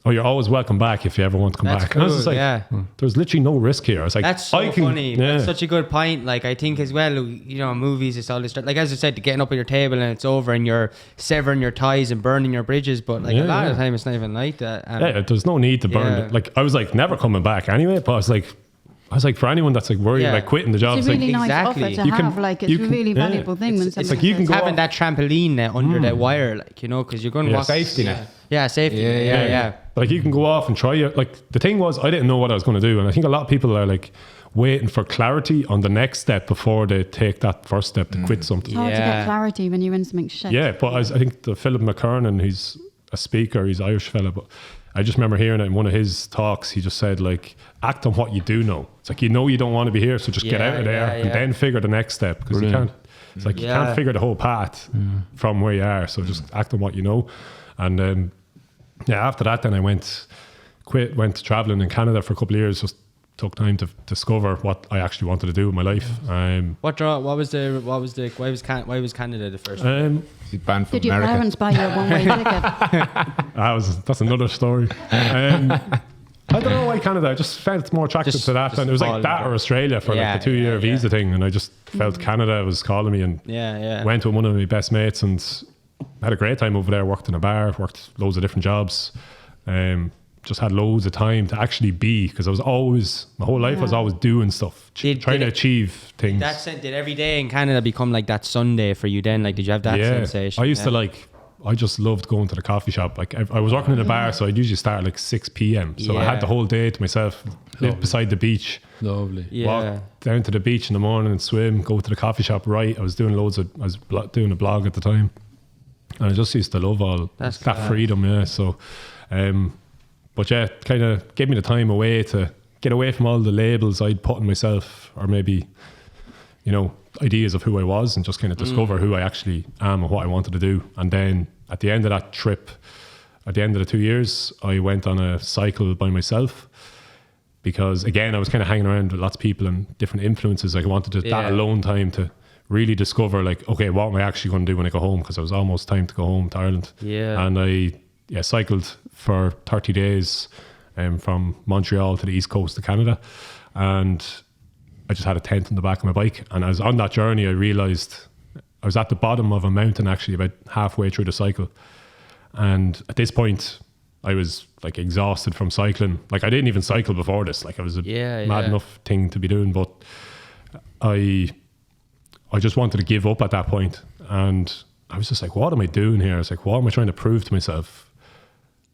oh, you're always welcome back if you ever want to come back. Cool, and I was just like, there's literally no risk here. I was like, that's so funny. That's such a good point. Like, I think as well, movies, it's all this, like, as I said, getting up at your table and it's over and you're severing your ties and burning your bridges. But like a lot of the time, it's not even like that. And there's no need to burn it. Like, I was like, never coming back anyway. But I was like, for anyone that's like worried about quitting the job, it's a really nice offer to have. Like, it's a really valuable thing. It's like you can go having that trampoline under that wire, like, because you're going to walk safety net. Yeah, safety. Yeah. Like, you can go off and try it. Like, the thing was, I didn't know what I was going to do, and I think a lot of people are like waiting for clarity on the next step before they take that first step to quit something. It's hard to get clarity when you're in something shit. Yeah, but I think the Philip McKernan, he's a speaker, he's an Irish fella, but I just remember hearing it in one of his talks. He just said, like, act on what you do know. It's like, you don't want to be here, so just get out of there and then figure the next step, because you can't. It's like you can't figure the whole path from where you are. So just act on what you know. And after that, then I went traveling in Canada for a couple of years. Just took time to discover what I actually wanted to do with my life. Why was Canada the first? Did your parents buy you a one-way ticket? That's another story. I don't know why Canada. I just felt more attracted to that, and it was like that or Australia for like the 2-year visa thing, and I just felt Canada was calling me, and went with one of my best mates and had a great time over there. Worked in a bar, worked loads of different jobs. Just had loads of time to actually be, because I was always, my whole life I was always doing stuff, trying to achieve things. Did every day in Canada become like that Sunday for you then? Like, did you have that sensation? I used to I just loved going to the coffee shop. Like, I was working in a bar, so I'd usually start at like 6 p.m. So I had the whole day to myself, live beside the beach. Lovely. Walk down to the beach in the morning and swim, go to the coffee shop, write. I was doing doing a blog at the time. And I just used to love all that freedom, So, but kind of gave me the time away to get away from all the labels I'd put on myself, or maybe, ideas of who I was, and just kind of discover who I actually am and what I wanted to do. And then at the end of that trip, at the end of the 2 years, I went on a cycle by myself, because again, I was kind of hanging around with lots of people and different influences. Like, I wanted that alone time to really discover, like, okay, what am I actually going to do when I go home? Because it was almost time to go home to Ireland. And I cycled for 30 days from Montreal to the east coast of Canada, and I just had a tent on the back of my bike. And I was on that journey, I realized I was at the bottom of a mountain, actually, about halfway through the cycle. And at this point, I was like exhausted from cycling. Like, I didn't even cycle before this. Like, it was a mad enough thing to be doing, but I just wanted to give up at that point. And I was just like, what am I doing here? I was like, what am I trying to prove to myself?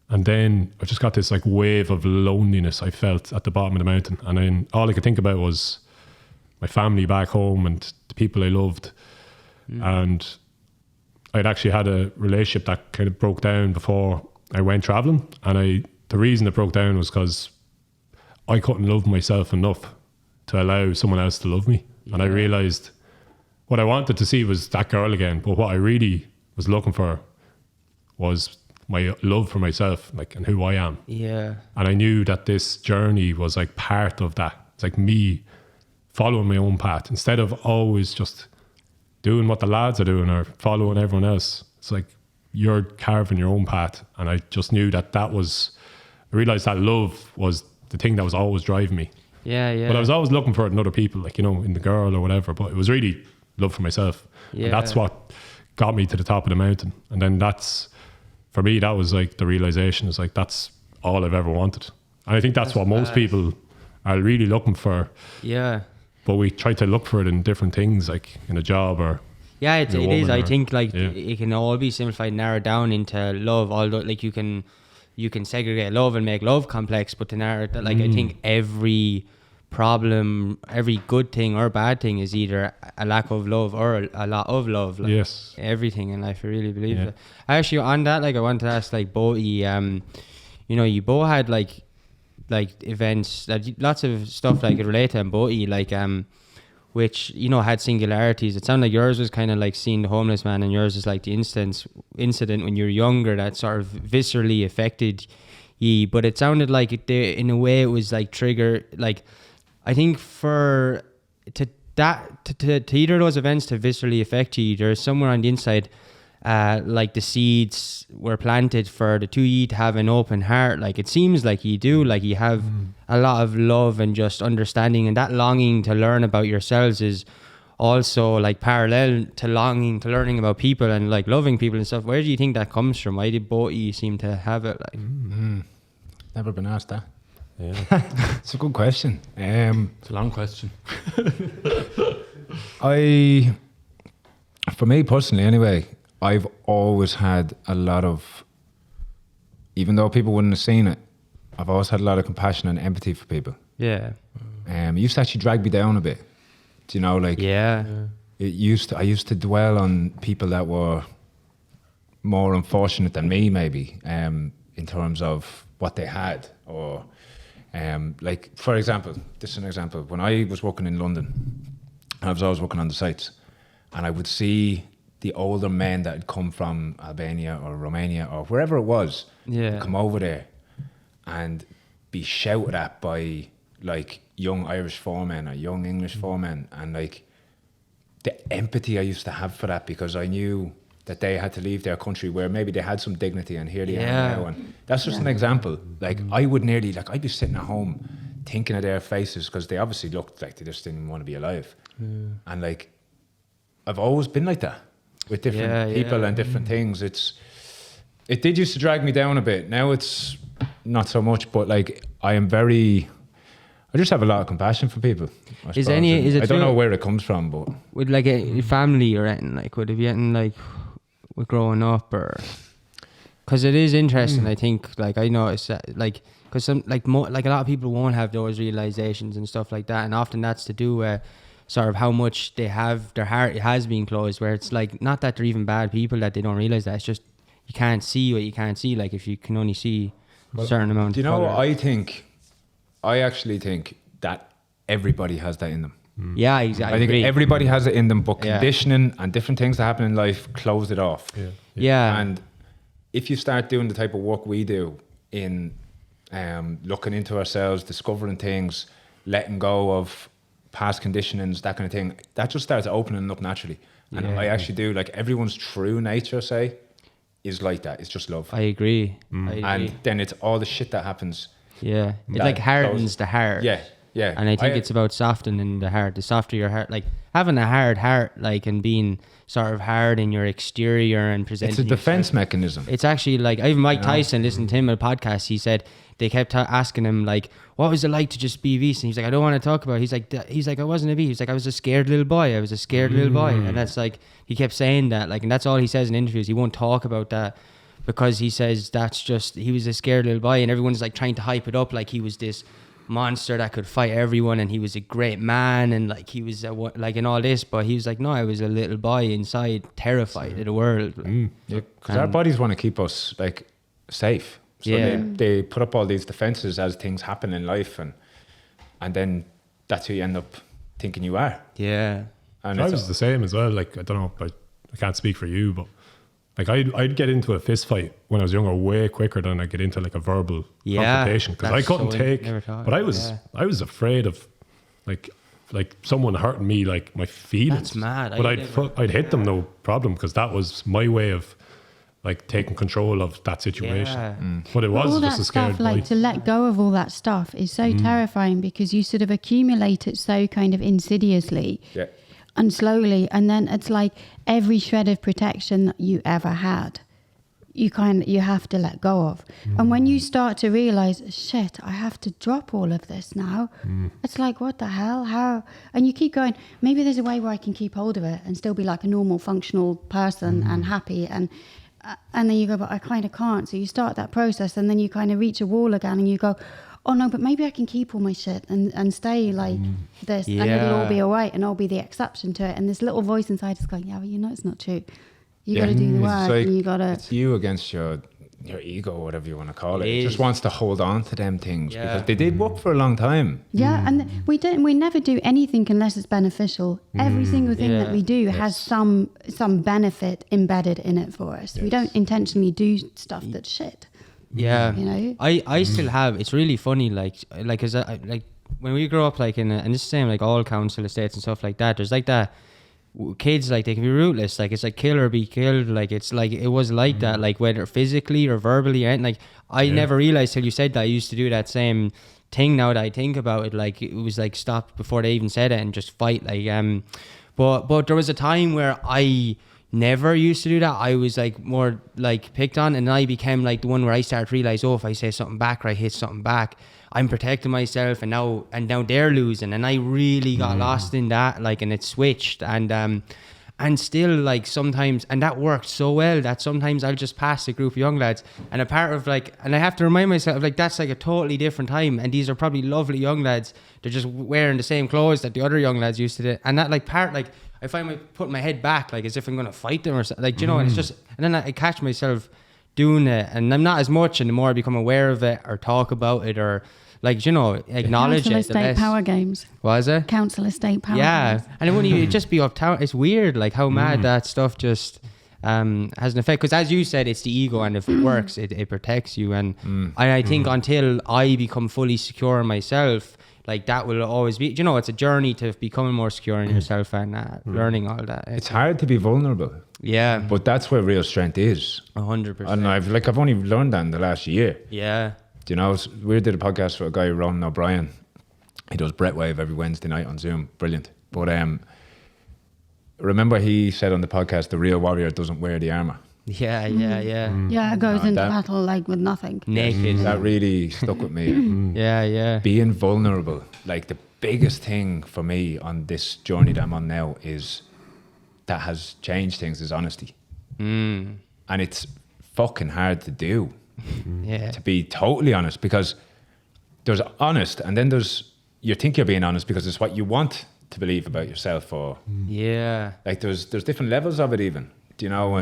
And then I just got this like wave of loneliness I felt at the bottom of the mountain. And then all I could think about was my family back home and the people I loved. And I'd actually had a relationship that kind of broke down before I went traveling. And the reason it broke down was because I couldn't love myself enough to allow someone else to love me. And I realized what I wanted to see was that girl again, but what I really was looking for was my love for myself, like, and who I am. Yeah. And I knew that this journey was like part of that. It's like me following my own path instead of always just doing what the lads are doing or following everyone else. It's like you're carving your own path. And I just knew I realized that love was the thing that was always driving me. Yeah. But I was always looking for it in other people, like, you know, in the girl or whatever. But it was really love for myself. Yeah. And that's what got me to the top of the mountain. And then for me, that was like the realization is like, that's all I've ever wanted. And I think that's what most people are really looking for. Yeah. But we try to look for it in different things, like in a job or. Yeah, it is. I think like it can all be simplified, narrowed down into love. Although like you can segregate love and make love complex, but to narrow it, like I think every problem, every good thing or bad thing is either a lack of love or a lot of love. Like, yes. Everything in life, I really believe that. Actually, on that, like I wanted to ask, like both you you both had like events that lots of stuff like it relate to, and both like which had singularities. It sounded like yours was kind of like seeing the homeless man, and yours is like the incident when you were younger that sort of viscerally affected you. But it sounded like in a way it was like trigger. Like I think for to either of those events to viscerally affect you, there's somewhere on the inside. Like the seeds were planted for the two of you to have an open heart. Like it seems like you do, like you have a lot of love and just understanding, and that longing to learn about yourselves is also like parallel to longing to learning about people and like loving people and stuff. Where do you think that comes from? Why did both of you seem to have it? Like, never been asked that. Yeah, it's a good question. It's a long question. For me personally, anyway. I've always had a lot of, even though people wouldn't have seen it, I've always had a lot of compassion and empathy for people. Yeah. It used to actually drag me down a bit. Do you know, like? Yeah. I used to dwell on people that were more unfortunate than me, maybe, in terms of what they had, or like, for example, this is an example. When I was working in London, I was always working on the sites, and I would see the older men that had come from Albania or Romania or wherever it was, come over there and be shouted at by like young Irish foremen or young English foremen, and like the empathy I used to have for that, because I knew that they had to leave their country where maybe they had some dignity, and here they are now. And that's just an example. Like I would nearly, like I'd be sitting at home thinking of their faces, because they obviously looked like they just didn't want to be alive. And like I've always been like that with different people and different things. It did used to drag me down a bit. Now it's not so much, but like I just have a lot of compassion for people. I don't know where it comes from, but with like a family or anything, like would it be anything like with growing up, or because it is interesting. I think like I noticed that like because some like a lot of people won't have those realizations and stuff like that, and often that's to do with sort of how much they have, their heart has been closed, where it's like not that they're even bad people, that they don't realize that, it's just you can't see what you can't see. Like if you can only see a certain amount. Do you know what I think? I actually think that everybody has that in them. Yeah, exactly. I think everybody has it in them, but conditioning and different things that happen in life close it off. Yeah. And if you start doing the type of work we do in looking into ourselves, discovering things, letting go of past conditionings, that kind of thing, that just starts opening up naturally. And I actually do, like everyone's true nature, say, is like that. It's just love. I agree. And then it's all the shit that happens. Yeah. It like hardens the heart. Yeah. Yeah. And I think it's about softening the heart. The softer your heart, like having a hard heart, like, and being sort of hard in your exterior and presenting. It's a defense mechanism. It's actually like, even Mike Tyson, listened to him on a podcast, he said they kept asking him like, what was it like to just be a beast? And he's like, I don't want to talk about it. He's like, I wasn't a beast. He's like, I was a scared little boy. And that's like, he kept saying that, like, and that's all he says in interviews. He won't talk about that because he says that's just, he was a scared little boy, and everyone's like trying to hype it up like he was this monster that could fight everyone, and he was a great man, and like he was like in all this, but he was like, no, I was a little boy inside, terrified of the world. Because our bodies want to keep us like safe, so they put up all these defenses as things happen in life, and then that's who you end up thinking you are. Yeah. And I was the same as well. Like, I don't know, I can't speak for you, but like I'd get into a fist fight when I was younger way quicker than I get into like a verbal confrontation, because I couldn't take. But I was afraid of like someone hurting me, like my feelings. That's mad. But I'd hit them no problem, because that was my way of like taking control of that situation. Yeah. But it was all just that a scared stuff, like to let go of all that stuff is so terrifying, because you sort of accumulate it so kind of insidiously. Yeah. And slowly, and then it's like every shred of protection that you ever had, you have to let go of. And when you start to realize, shit, I have to drop all of this now, it's like, what the hell? How? And you keep going, maybe there's a way where I can keep hold of it and still be like a normal, functional person and happy. And then you go, but I kind of can't. So you start that process, and then you kind of reach a wall again, and you go, oh no, but maybe I can keep all my shit and stay like this, and it'll all be all right, and I'll be the exception to it. And this little voice inside is going, yeah, well, you know, it's not true. You got to do the work, like, and you got to. It's you against your ego, or whatever you want to call it. It just wants to hold on to them things because they did work for a long time. Yeah, and we never do anything unless it's beneficial. Every single thing that we do has some benefit embedded in it for us. We don't intentionally do stuff that's shit. Yeah, you know, I still have. It's really funny, like as like when we grow up, like and it's the same, like all council estates and stuff like that. There's like that kids, like they can be ruthless, like it's like kill or be killed. Like it's like it was like that, like whether physically or verbally. And like I never realized till you said that I used to do that same thing. Now that I think about it, like it was like stop before they even said it and just fight. Like but there was a time where I never used to do that. I was like more like picked on, and I became like the one where I started to realize, oh, if I say something back or I hit something back, I'm protecting myself, and now they're losing, and I really got lost in that, like, and it switched, and still like sometimes, and that worked so well that sometimes I'll just pass a group of young lads, and a part of like, and I have to remind myself, like, that's like a totally different time, and these are probably lovely young lads. They're just wearing the same clothes that the other young lads used to do, and that like part, like I find my putting my head back, like as if I'm gonna fight them or something, like, you know, and it's just, and then I catch myself doing it, and I'm not as much, and the more I become aware of it or talk about it or like, you know, acknowledge council it. estate power games. What is it? Council estate power games. And it wouldn't even just be uptown. It's weird, like how mad that stuff just has an effect. Because as you said, it's the ego, and if it works, it protects you. And I think until I become fully secure in myself, like that will always be, you know, it's a journey to becoming more secure in yourself and learning all that. It's hard to be vulnerable. Yeah. But that's where real strength is. 100%. And I've only learned that in the last year. Yeah. You know, we did a podcast with a guy, Ronan O'Brien. He does Brett Wave every Wednesday night on Zoom. Brilliant. But remember he said on the podcast, the real warrior doesn't wear the armour. Yeah. Yeah, it goes into battle like with nothing. Naked. That really stuck with me. Yeah. Being vulnerable. Like the biggest thing for me on this journey that I'm on now is that has changed things is honesty. And it's fucking hard to do. Yeah. To be totally honest, because there's honest, and then there's you think you're being honest because it's what you want to believe about yourself, or like there's different levels of it even, you know,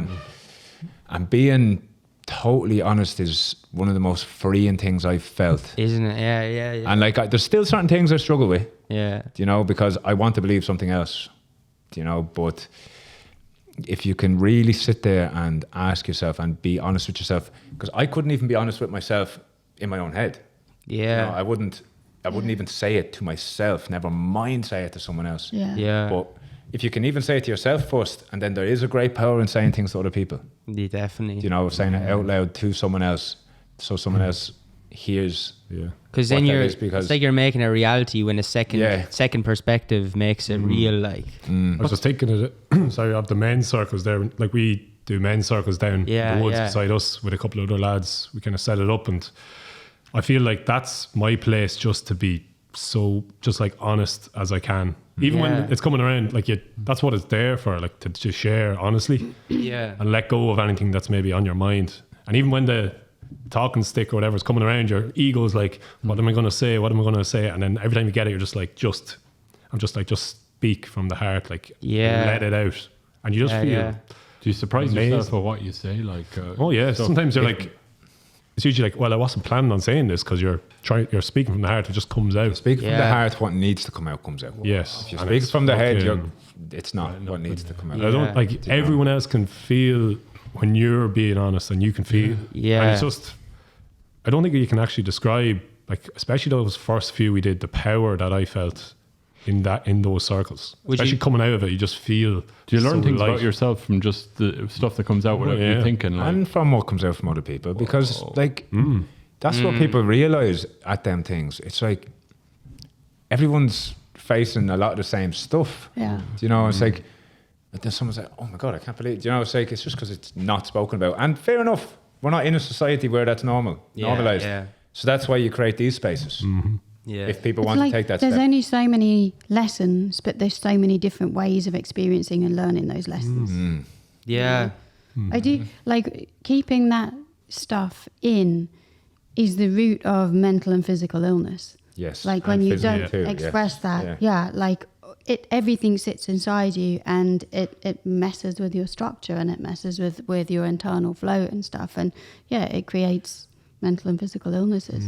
and being totally honest is one of the most freeing things I've felt, isn't it? Yeah. And like there's still certain things I struggle with, you know, because I want to believe something else, you know, but if you can really sit there and ask yourself and be honest with yourself, because I couldn't even be honest with myself in my own head. You know, I wouldn't even say it to myself, never mind say it to someone else. But if you can even say it to yourself first, and then there is a great power in saying things to other people. Yeah, definitely. You know, saying it out loud to someone else, so someone else hears. Because then it's like you're making a reality when a second perspective makes it real. Like I was just thinking of it. Sorry, of the men's circles there. Like we do men's circles down the woods beside us with a couple of other lads. We kind of set it up, and I feel like that's my place, just to be so just like honest as I can. Even when it's coming around, like that's what it's there for, like to just share honestly. And let go of anything that's maybe on your mind. And even when the talking stick or whatever is coming around, your ego's like, what am I going to say? What am I going to say? And then every time you get it, you're just like, just speak from the heart, like let it out. And you just feel. Do you surprise yourself for what you say? Like, sometimes you're like, it's usually like, well, I wasn't planning on saying this, because you're speaking from the heart. It just comes out. Speak from the heart. What needs to come out comes out. Yes. If you speak from the head, it's not what needs to come out. I don't like everyone else can feel when you're being honest, and you can feel. Yeah. And it's just, I don't think you can actually describe, like, especially those first few we did, the power that I felt in those circles. Especially coming out of it, you just feel. Do you learn so things light. about yourself from just the stuff that comes out without you thinking? Like, and from what comes out from other people, because that's what people realize at them things. It's like everyone's facing a lot of the same stuff. Yeah. Do you know, it's like, but then someone's like, oh my God, I can't believe it. Do you know, it's like, it's just because it's not spoken about. And fair enough, we're not in a society where that's normalized. Yeah. So that's why you create these spaces. Yeah. If people It's want like to take that there's step. only so many lessons, but there's so many different ways of experiencing and learning those lessons. Yeah. I do like keeping that stuff in is the root of mental and physical illness. Yes. Like and when you physically don't too, express that, like everything sits inside you, and it messes with your structure, and it messes with your internal flow and stuff, and it creates mental and physical illnesses.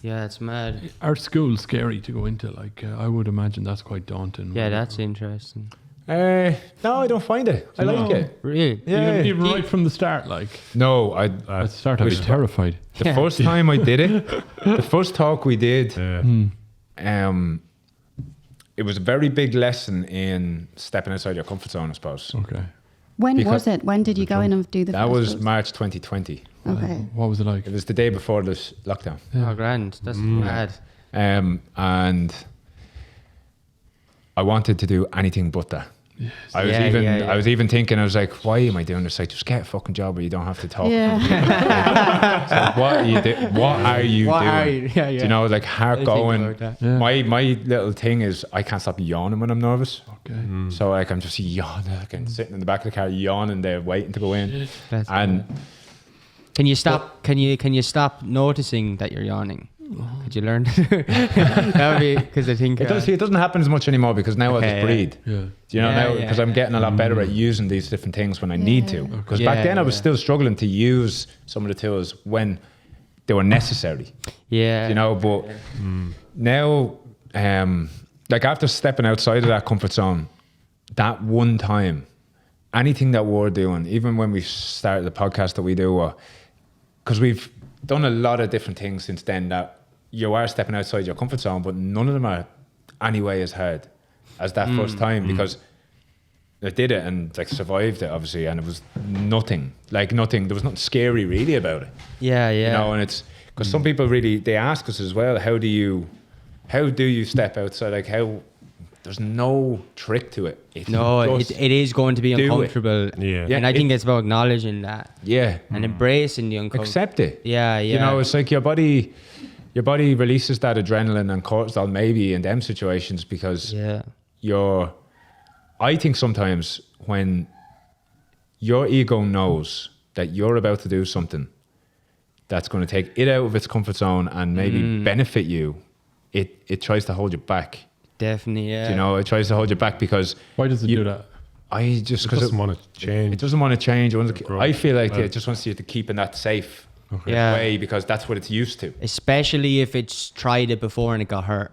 Yeah, it's mad. are schools scary to go into? Like, I would imagine that's quite daunting. Yeah, that's interesting. No, I don't find it. I like it. Really? Yeah. Even right from the start, like, No, at the start, I was terrified. the first time I did it, the first talk we did, it was a very big lesson in stepping outside your comfort zone, I suppose. Okay. When was it? When did you go in and do the That first was course? March 2020. Okay. What was it like? It was the day before this lockdown. Oh, grand. That's mad. And I wanted to do anything but that. Yes. I was even thinking, I was like, why am I doing this? Like, just get a fucking job where you don't have to talk. Yeah. So what are you doing? Yeah, Do you know, like heart going. about that. Yeah. My little thing is I can't stop yawning when I'm nervous. Okay. So like I'm just yawning, like, and sitting in the back of the car yawning there, waiting to go in. That's And Can you stop? Can you stop noticing that you're yawning? Could you learn? That would be because I think it doesn't happen as much anymore because now I Okay, just breathe. Yeah. Do you know, Yeah, now yeah, because I'm getting a lot better at using these different things when I need to. Because back then I was still struggling to use some of the tools when they were necessary. Yeah. You know, but now, like after stepping outside of that comfort zone, that one time, anything that we're doing, even when we started the podcast that we do, because we've done a lot of different things since then that you are stepping outside your comfort zone, but none of them are anyway as hard as that first time because I did it and like survived it obviously, and it was nothing. There was nothing scary really about it. Yeah, yeah. You know, and it's because some people really, they ask us as well, how do you step outside? Like there's no trick to it. It's just it is going to be do it. uncomfortable. Yeah. And I think it's about acknowledging that yeah. and embracing the uncomfortable. Accept it. Yeah, yeah. You know, it's like your body releases that adrenaline and cortisol maybe in them situations because I think sometimes when your ego knows that you're about to do something that's going to take it out of its comfort zone and maybe benefit you, it tries to hold you back. Definitely, yeah. You know, it tries to hold you back because Why does it do that? I just because It doesn't want to change. it doesn't want to change. I feel like Well, it just wants you to keep in that safe Yeah. way because that's what it's used to. Especially if it's tried it before and it got hurt.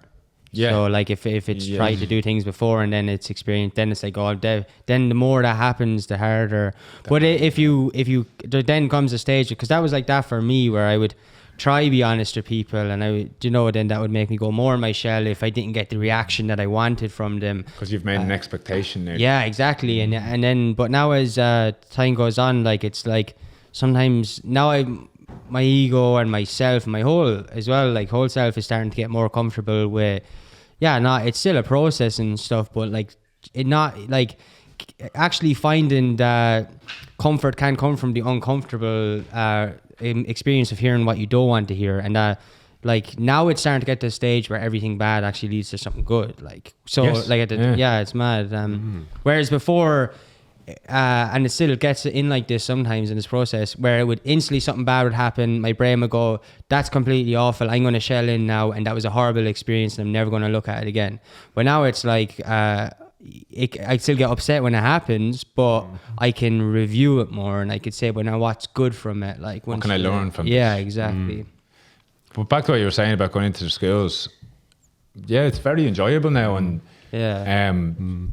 Yeah. So like if it's tried to do things before and then it's experienced, then it's like, oh, then the more that happens, the harder. But if you there then comes a stage, because that was like that for me, where I would try to be honest with people, and then that would make me go more in my shell if I didn't get the reaction that I wanted from them. Because you've made an expectation there. Yeah, exactly. And then, but now as time goes on, like it's like sometimes now my ego and myself and my whole self is starting to get more comfortable with, it's still a process and stuff, but like it not like actually finding that comfort can come from the uncomfortable experience of hearing what you don't want to hear, and like now it's starting to get to a stage where everything bad actually leads to something good. Like so, Yes. like it's mad. Whereas before, and it still gets in like this sometimes in this process, where it would instantly something bad would happen, my brain would go, "That's completely awful. I'm going to shell in now, and that was a horrible experience, and I'm never going to look at it again." But now it's like, I still get upset when it happens, but I can review it more, and I could say, well, now what's good from it? Like, what can I learn from Yeah, this? exactly. But back to what you were saying about going into the schools, yeah, it's very enjoyable now, and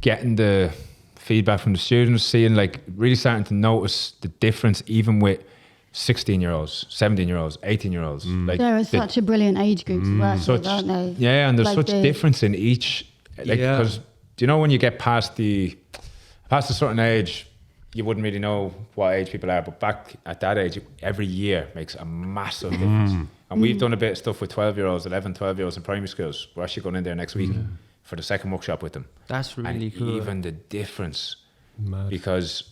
getting the feedback from the students, seeing like really starting to notice the difference even with 16-year-olds, 17-year-olds, 18-year-olds. Like there are such a brilliant age group to work with, aren't they? Yeah, and there's Like such difference in each. Like, because do you know when you get past a certain age, you wouldn't really know what age people are, but back at that age, every year makes a massive difference. And we've done a bit of stuff with 12-year-olds, 11, 12-year-olds in primary schools. We're actually going in there next week for the second workshop with them. That's really and cool. Even the difference, because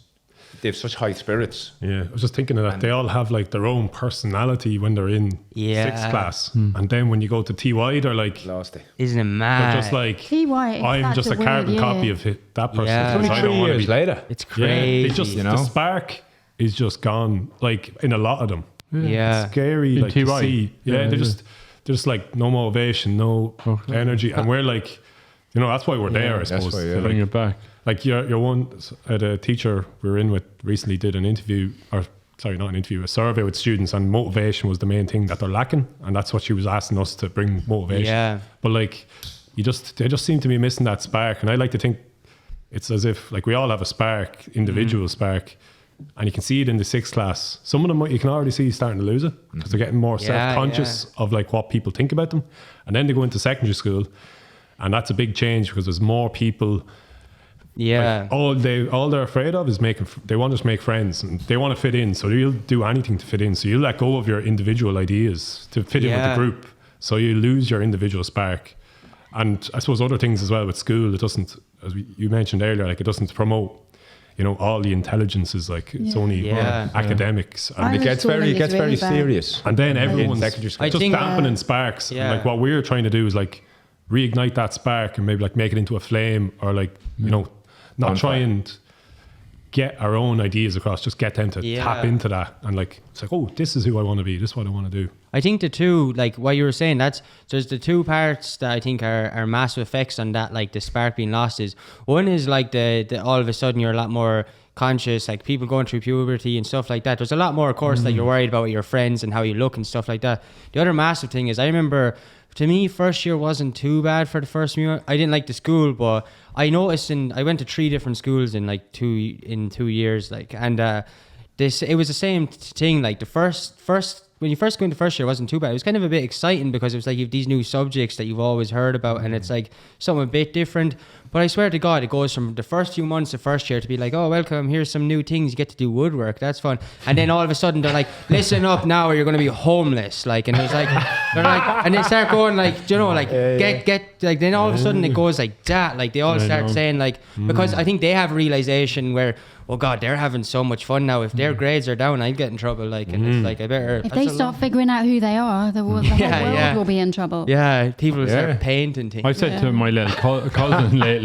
they have such high spirits. Yeah, I was just thinking of that. They all have like their own personality when they're in sixth class. And then when you go to TY, they're like, Lost it. Isn't it mad? they're just like, TY, I'm just a carbon copy of that person. Yeah. because I don't want to be later. It's Yeah, crazy. they just, you know? the spark is just gone, like in a lot of them. Yeah. It's scary, In like to TY. see. Yeah, they're just like no motivation, no energy, and we're like, you know, that's why we're there. I suppose. why, yeah. Bring it back. Like your one at a teacher we were in with recently did an interview, or sorry, not an interview, a survey with students, and motivation was the main thing that they're lacking, and that's what she was asking us to bring motivation. Yeah. But like, they just seem to be missing that spark, and I like to think it's as if like we all have a spark, individual spark, and you can see it in the sixth class. Some of them you can already see starting to lose it because they're getting more self-conscious of like what people think about them, and then they go into secondary school, and that's a big change because there's more people. Yeah. Like all they're afraid of is they want to make friends, and they want to fit in, so you'll do anything to fit in. So you let go of your individual ideas to fit in with the group, so you lose your individual spark. And I suppose other things as well with school, it doesn't, as you mentioned earlier, like it doesn't promote, you know, all the intelligences. Like it's only academics, and it gets very serious. and then everyone's secondary school. just dampening sparks. And like what we're trying to do is like reignite that spark and maybe like make it into a flame, or like, you know, not try and get our own ideas across, just get them to tap into that, and like it's like, oh, this is who I want to be, this is what I want to do. I think the two, like what you were saying, there's the two parts that I think are massive effects on that, like the spark being lost is, one is like the all of a sudden you're a lot more conscious, like people going through puberty and stuff like that. There's a lot more, of course, like you're worried about your friends and how you look and stuff like that. The other massive thing is, I remember, to me, first year wasn't too bad for the first year. I didn't like the school, but I noticed I went to 3 different schools in like 2 years, like, and it was the same thing. Like the first when you first go into first year, it wasn't too bad. It was kind of a bit exciting because it was like you have these new subjects that you've always heard about, and it's like something a bit different. But I swear to God, it goes from the first few months of first year to be like, oh, welcome, here's some new things. You get to do woodwork. That's fun. And then all of a sudden they're like, listen up now or you're going to be homeless. Like, and it's like, they're like, and they start going like, you know, like, get, like, then all of a sudden it goes like that. Like they all start saying like, because I think they have realization where, oh God, they're having so much fun now. If their grades are down, I'd get in trouble. Like, and it's like, I better. If they start figuring out who they are, the whole world will be in trouble. Yeah, people start painting things. I said to my little cousin lately,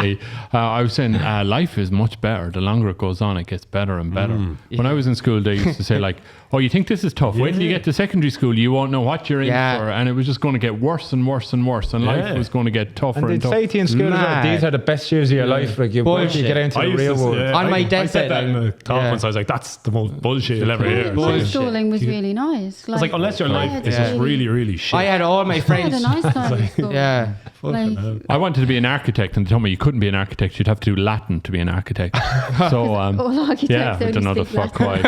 I was saying, life is much better. The longer it goes on, it gets better and better. When I was in school, they used to say like, oh, you think this is tough? Wait till you get to secondary school, you won't know what you're in for. And it was just going to get worse and worse and worse. And life was going to get tougher and tougher. And they'd say to you in school, these are the best years of your life. Like you get into the real world. On my I said that in the talk once. I was like, that's the most bullshit you'll ever hear. Homeschooling was really nice. I was like, unless your life is just really, really shit. I had all my friends. I had a nice time at school. Yeah. Like, I wanted to be an architect, and they told me you couldn't be an architect. You'd have to do Latin to be an architect. So, all architects yeah, I don't know the only speak fuck why.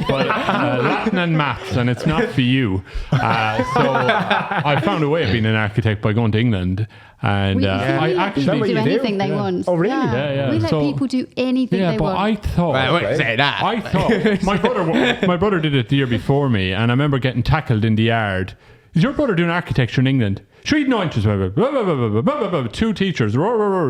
But Latin and maths, and it's not for you. So I found a way of being an architect by going to England. And I actually do anything they want. Oh, really? Yeah. We let people do anything they but want. I thought. I wouldn't say that. I thought my brother did it the year before me, and I remember getting tackled in the yard. Is your brother doing architecture in England? Sure, he'd no interest. 2 teachers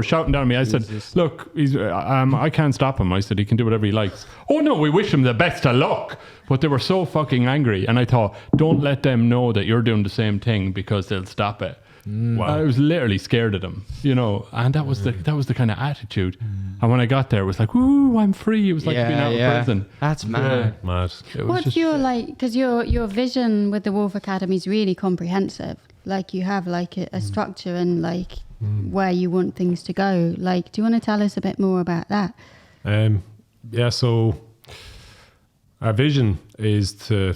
shouting down at me. I said, look, I can't stop him. I said, he can do whatever he likes. Oh no, we wish him the best of luck. But they were so fucking angry, and I thought, don't let them know that you're doing the same thing because they'll stop it. Wow. I was literally scared of them, you know, and that was the kind of attitude. And when I got there, it was like, ooh, I'm free. It was like being out of prison. That's mad. What's your because your vision with the Wolf Academy is really comprehensive. Like you have like a structure and like where you want things to go. Like, do you want to tell us a bit more about that? So our vision is to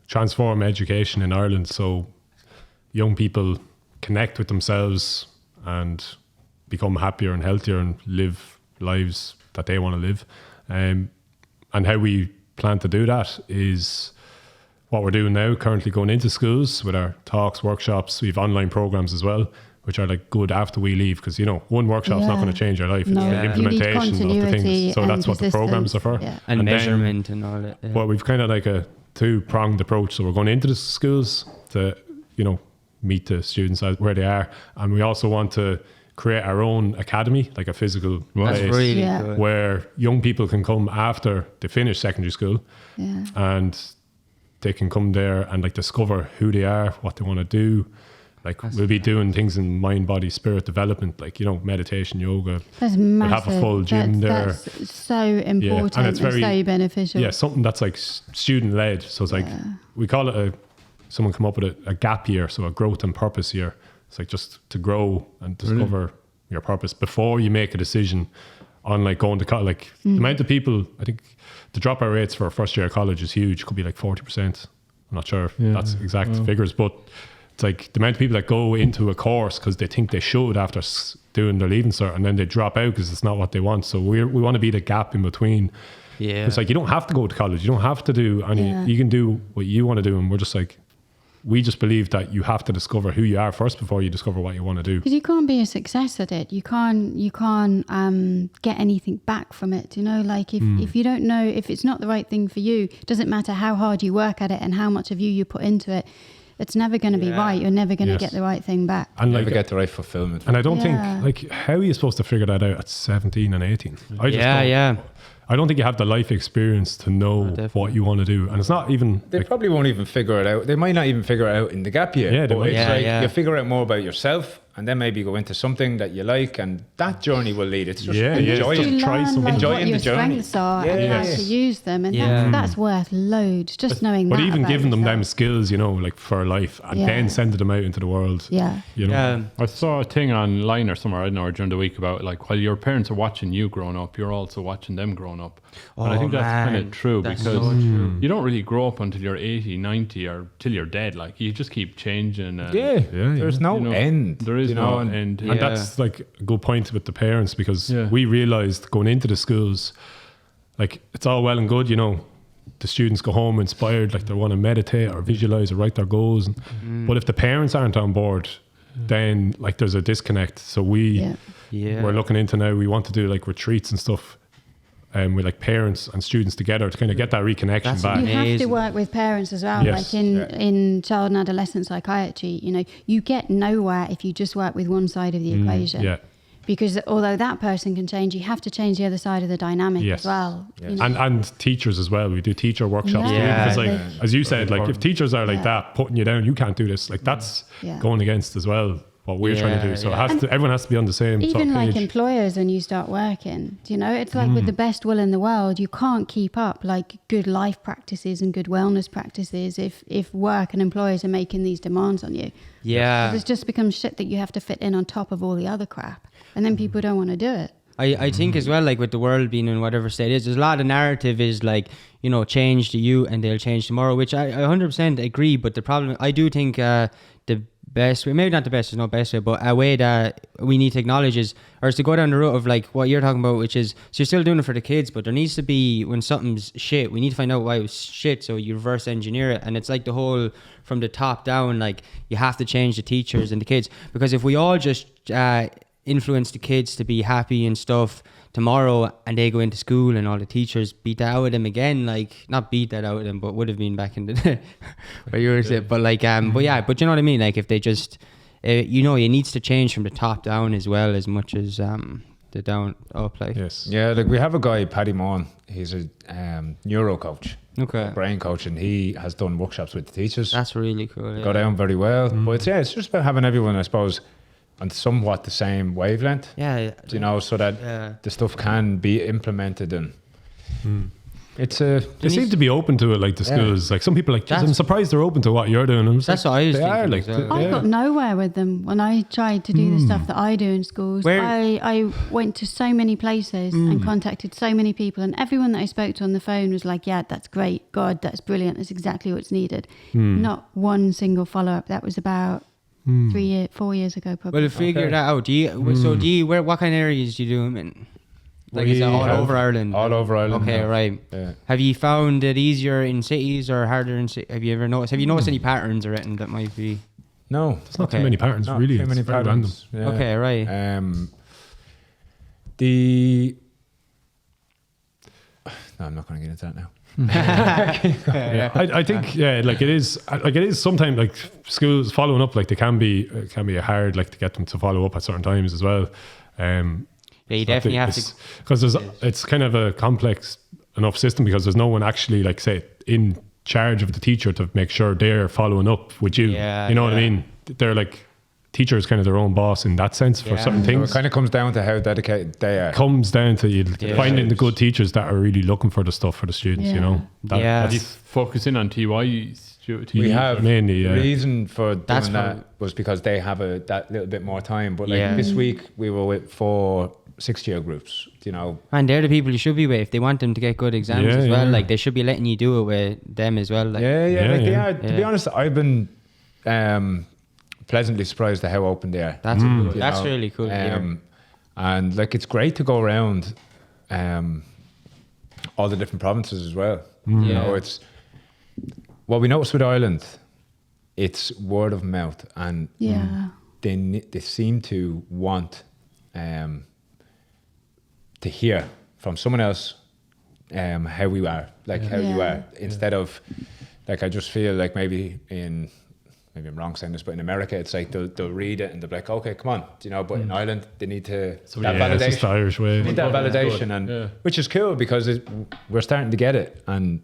transform education in Ireland so young people connect with themselves and become happier and healthier and live lives that they want to live. And how we plan to do that is what we're doing now, currently going into schools with our talks, workshops. We have online programs as well, which are like good after we leave, because, you know, one workshop's not going to change your life. It's the implementation of the things. So that's what the programs are for. Yeah. And measurement and all that. Yeah. Well, we've kind of like a two-pronged approach. So we're going into the schools to, you know, meet the students where they are. And we also want to create our own academy, like a physical place really good. Where young people can come after they finish secondary school and they can come there and like discover who they are, what they want to do. Like we'll be doing things in mind, body, spirit development, like, you know, meditation, yoga. That's massive. We'll have a full gym there. That's so important and it's very, so beneficial. Yeah, something that's like student led. So it's like, we call it someone come up with a gap year, so a growth and purpose year. It's like just to grow and discover your purpose before you make a decision on like going to college. Like the amount of people, I think the dropout rates for first year of college is huge. Could be like 40%. I'm not sure if that's exact figures, but it's like the amount of people that go into a course because they think they should after doing their leaving cert, and then they drop out because it's not what they want. So we want to be the gap in between. Yeah, it's like you don't have to go to college. You don't have to do any. You can do what you want to do, and we're just like, we just believe that you have to discover who you are first before you discover what you want to do. Because you can't be a success at it. You can't get anything back from it. You know, like if you don't know, if it's not the right thing for you, it doesn't matter how hard you work at it and how much of you put into it. It's never going to be right. You're never going to get the right thing back. And never get the right fulfillment. And I don't think, like, how are you supposed to figure that out at 17 and 18? I don't think you have the life experience to know what you want to do. And it's not even... They probably won't even figure it out. They might not even figure it out in the gap year. Yeah, but it's like you figure out more about yourself and then maybe go into something that you like, and that journey will lead. It's just enjoying, try something. enjoying the journey. Strengths are and how to use them. And that's worth loads, just knowing that. But even giving them yourself. them skills, you know, like for life, and then sending them out into the world. Yeah. You know? I saw a thing online or somewhere, I don't know, during the week about like, while your parents are watching you growing up, you're also watching them growing up. And I think that's kind of true, because you don't really grow up until you're 80, 90 or till you're dead. Like you just keep changing. And, There's no end. There is no end. And that's like a good point with the parents, because we realized going into the schools, like it's all well and good, you know, the students go home inspired, like they want to meditate or visualize or write their goals. But if the parents aren't on board, then like there's a disconnect. So we're looking into now, we want to do like retreats and stuff with like parents and students together to kind of get that reconnection back. You have to work with parents as well. Yes. Like in child and adolescent psychiatry, you know, you get nowhere if you just work with one side of the equation. Yeah. Because although that person can change, you have to change the other side of the dynamic as well. Yes. You know? And teachers as well. We do teacher workshops too. Because like, as you said, like if teachers are like that, putting you down, you can't do this. Like that's going against as well what we're trying to do. So everyone has to be on the same even sort of like page. Employers, when you start working, do you know, it's like with the best will in the world, you can't keep up like good life practices and good wellness practices if work and employers are making these demands on you. It's just becomes shit that you have to fit in on top of all the other crap, and then people don't want to do it. I think as well, like with the world being in whatever state it is, there's a lot of narrative is like, you know, change to you and they'll change tomorrow, which I 100% agree. But the problem, I do think the best way, maybe not the best, there's no best way, but a way that we need to acknowledge is to go down the route of like what you're talking about, which is, so you're still doing it for the kids, but there needs to be, when something's shit, we need to find out why it was shit, so you reverse engineer it. And it's like the whole from the top down, like you have to change the teachers and the kids, because if we all just influence the kids to be happy and stuff tomorrow, and they go into school and all the teachers beat that out of them again, like not beat that out of them, but would have been back in the day where you were saying, but like but you know what I mean, like if they just you know, it needs to change from the top down as well as much as the down up, like like we have a guy, Paddy Maughan, he's a neuro coach, brain coach, and he has done workshops with the teachers. That's really cool. Go down very well. But it's just about having everyone, I suppose, on somewhat the same wavelength, you know, so that the stuff can be implemented. And They seem to be open to it, like the schools. Like some people, like, I'm surprised they're open to what you're doing. That's what I was thinking. Like, I got nowhere with them when I tried to do the stuff that I do in schools. I went to so many places and contacted so many people, and everyone that I spoke to on the phone was like, yeah, that's great. God, that's brilliant. That's exactly what's needed. Not one single follow-up. That was about 4 years ago, probably. Well, to figure that out, what kind of areas do you do them in? Like, is it all over Ireland? All over Ireland. Okay, right. Yeah. Have you found it easier in cities or harder in cities? Have you noticed any patterns or anything that might be? No. There's not too many patterns, Not really. too many It's very patterns. random. Yeah. Okay, right. No, I'm not going to get into that now. I think like it is sometimes like schools following up, like they can be hard, like to get them to follow up at certain times as well. You definitely have to, because it's kind of a complex enough system because there's no one actually, like, say, in charge of the teacher to make sure they're following up with you. You know what I mean? They're like, teacher is kind of their own boss in that sense for certain things. So it kind of comes down to how dedicated they are. Comes down to you finding the good teachers that are really looking for the stuff for the students. You know. Have you focus in on TYs? We have mainly. The reason for doing that was because they have that little bit more time. But like this week, we were with 4 6-year groups. You know, and they're the people you should be with if they want them to get good exams as well. Like, they should be letting you do it with them as well. Like, they are. To be honest, I've been pleasantly surprised at how open they are. That's that's really cool. And like, it's great to go around all the different provinces as well. You know, it's what we notice with Ireland. It's word of mouth, and they seem to want to hear from someone else how we are, like how you are, instead of, like, I just feel like maybe I'm wrong saying this, but in America it's like they'll read it and they'll be like, okay, come on, you know. But in Ireland they need that validation. It's the Irish way. They need that validation, and which is cool because we're starting to get it, and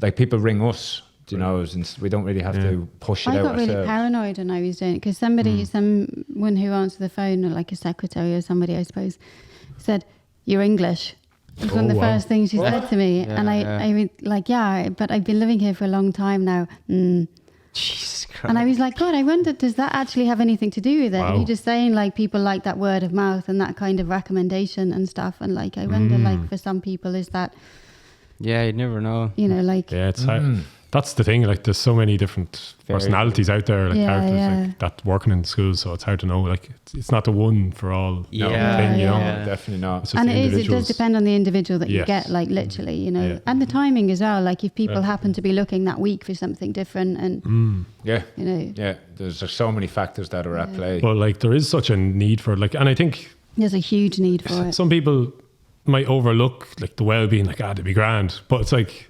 like people ring us. You know, since we don't really have to push it out ourselves. I got really paranoid when I was doing it because someone who answered the phone, or like a secretary or somebody, I suppose, said, "You're English." It was one of the first things she said to me, and I was like, "Yeah, but I've been living here for a long time now." Jesus Christ. And I was like, God, I wonder, does that actually have anything to do with it? And you're just saying, like, people like that word of mouth and that kind of recommendation and stuff, and like, I wonder, like, for some people, is that? Yeah, you'd never know. You know, like. Yeah, it's hard. That's the thing. Like, there's so many different personalities out there, like characters like, that working in schools. So it's hard to know. Like, it's not the one for all. Thing, you know, definitely not. It's just and it does depend on the individual that you get. Like, literally, you know, and the timing as well. Like, if people happen to be looking that week for something different, and you know, there's so many factors that are at play. But like, there is such a need for, like, and I think there's a huge need for it. Some people might overlook, like, the well-being, like, it'd be grand, but it's like,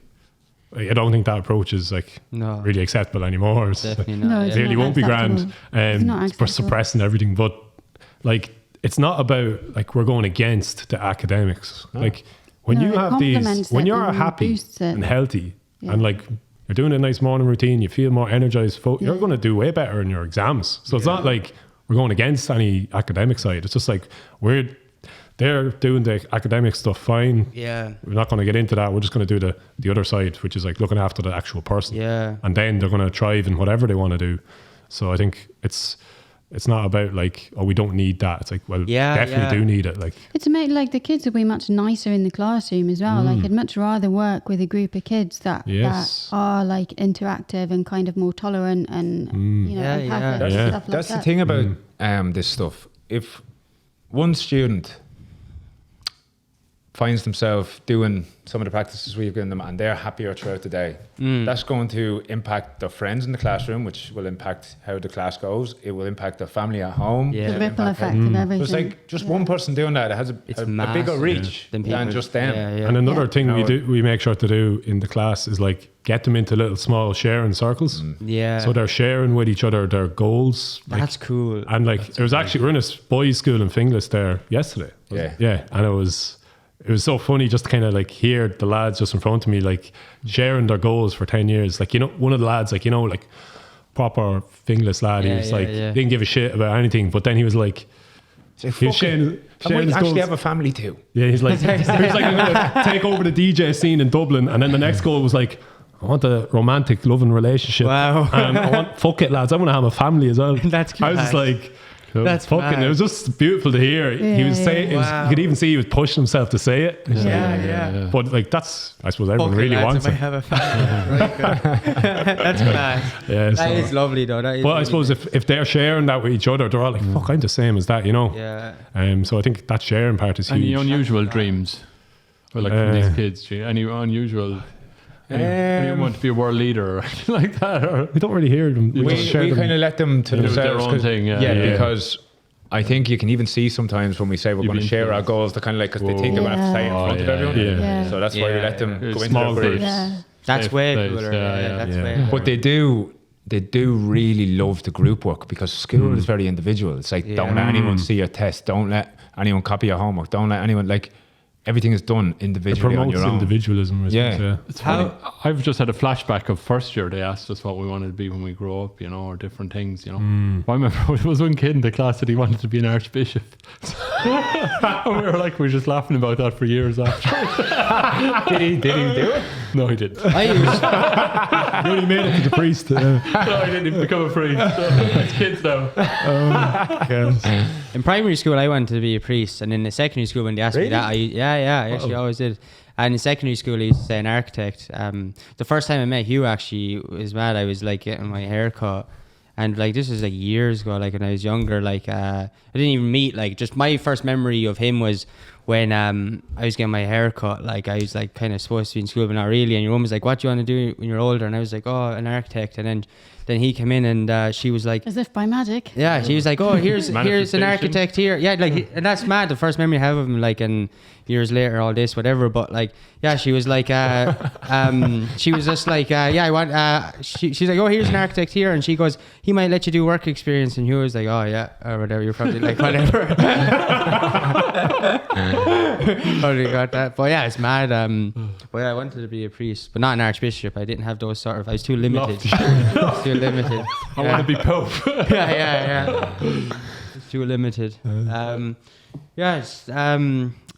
I don't think that approach is, like, really acceptable anymore. It's definitely not. It really won't be grand for suppressing everything. But like, it's not about, like, we're going against the academics. Like, when you have these, when you're happy and healthy and like you're doing a nice morning routine, you feel more energized, you're going to do way better in your exams. So it's not like we're going against any academic side. It's just like they're doing the academic stuff fine. Yeah. We're not going to get into that. We're just going to do the other side, which is like looking after the actual person. Yeah. And then they're going to thrive in whatever they want to do. So I think it's not about like, oh, we don't need that. It's like, well, definitely do need it. Like, it's made, like, the kids will be much nicer in the classroom as well. Like, I'd much rather work with a group of kids that are like interactive and kind of more tolerant and you know, empathic and stuff like That's that. the thing about this stuff. If one student finds themselves doing some of the practices we've given them and they're happier throughout the day, that's going to impact their friends in the classroom, which will impact how the class goes. It will impact their family at home. The ripple effect of everything. So it's like just one person doing that, it has a bigger reach than just them. And another thing we make sure to do in the class is like get them into little small sharing circles. So they're sharing with each other their goals. That's cool. And like, there was actually, we're in a boys' school in Finglas there yesterday. And it was so funny just to kind of like hear the lads just in front of me, like sharing their goals for 10 years. Like, you know, one of the lads, like, you know, like proper Finglas lad, he was like, didn't give a shit about anything. But then he was like, He's like, fuck it. I might actually have a family too. Yeah, he's like, I'm gonna take over the DJ scene in Dublin, and then the next goal was like, I want a romantic, loving relationship. Wow. And I want, fuck it, lads, I want to have a family as well. That's I was just like, that's fucking. It was just beautiful to hear. He was saying, you could even see he was pushing himself to say it. Yeah. But like, that's, I suppose everyone really wants it. it. Have a family. Right, good. That's class. Yeah, that is lovely though. That is I suppose if they're sharing that with each other, they're all like, fuck, I'm the same as that, you know. Yeah. So I think that sharing part is huge. Any unusual dreams? Or like from these kids, any unusual? Anyone want to be a world leader or anything like that? Or? We don't really hear them. We kind of let them to themselves. Their own thing, because I think you can even see sometimes when we say we're going to share our goals, they're kind of like, because they think they're going to have to say it in front of everyone. Yeah. So that's why we let them go into small their groups. Yeah. That's way place, cooler. yeah. That's way But they do really love the group work, because school is very individual. It's like, don't let anyone see your test. Don't let anyone copy your homework. Don't let anyone, like, everything is done individually on your own. Individualism. It's funny. I've just had a flashback of first year. They asked us what we wanted to be when we grow up, you know, or different things, you know. I remember there was one kid in the class that he wanted to be an archbishop. And we were just laughing about that for years after. Did he do it? No, he didn't. He only made it to the priest. No, he didn't even become a priest. It's kids now. In primary school, I wanted to be a priest, and in the secondary school, when they asked me that, I actually always did. And in secondary school, I used to say an architect. The first time I met Hugh, actually, was mad. I was like getting my hair cut, and like this was like years ago. Like when I was younger, like I didn't even meet. Like just my first memory of him was when I was getting my hair cut. Like I was like kind of supposed to be in school, but not really. And your mum was like, "What do you want to do when you're older?" And I was like, "Oh, an architect." And then he came in, and she was like, as if by magic. Yeah, she was like, "Oh, here's an architect here." Yeah, like, and that's mad. The first memory I have of him, like, and years later, all this, whatever. But like, yeah, she was like, she was just like, yeah, I want. She's like, "Oh, here's an architect here," and she goes, "He might let you do work experience," and he was like, "Oh yeah, or whatever." You're probably like, whatever. Probably got that, but yeah, it's mad. But yeah, I wanted to be a priest, but not an archbishop. I didn't have those sort of. I was too limited. Too limited. I want to be pope. yeah. It's too limited.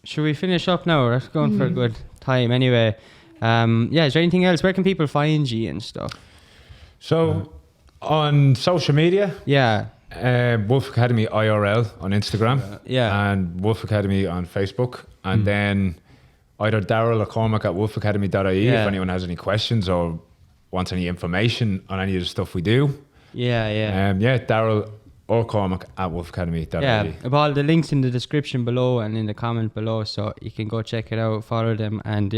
Should we finish up now? We're going for a good time anyway. Is there anything else? Where can people find you and stuff? So on social media, Wolf Academy IRL on Instagram, and Wolf Academy on Facebook, and then either Daryl or Cormac at wolfacademy.ie if anyone has any questions or wants any information on any of the stuff we do. Daryl or Cormac at wolfacademy.ie. Yeah, all the links in the description below and in the comment below, so you can go check it out, follow them, and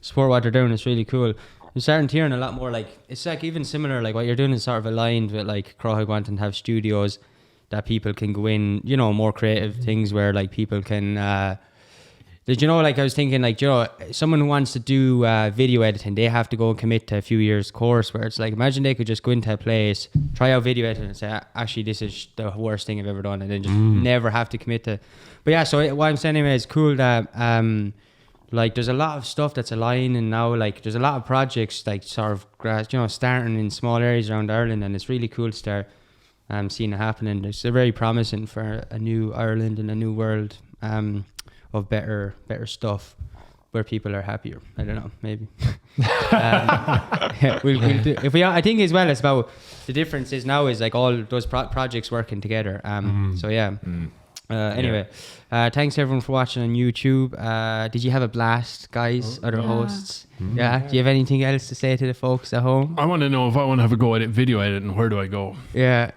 support what they're doing. It's really cool. I'm starting to hear a lot more, like, it's like even similar, like what you're doing is sort of aligned with like Crowhog wanting to have studios that people can go in, you know, more creative things where like people can did you know, like I was thinking, like, you know, someone who wants to do video editing, they have to go and commit to a few years course, where it's like, imagine they could just go into a place, try out video editing and say, actually, this is the worst thing I've ever done, and then just never have to commit to. But yeah, so what I'm saying anyway is cool that like there's a lot of stuff that's aligning now. Like there's a lot of projects like sort of starting in small areas around Ireland, and it's really cool to start seeing it happening. It's very promising for a new Ireland and a new world of better stuff where people are happier. I don't know, maybe. We'll do, I think as well, it's about the difference is now is like all those projects working together. Anyway, thanks everyone for watching on YouTube. Did you have a blast, guys? Other hosts? Yeah. Do you have anything else to say to the folks at home? I want to know if I want to have a go at video editing, where do I go? Yeah.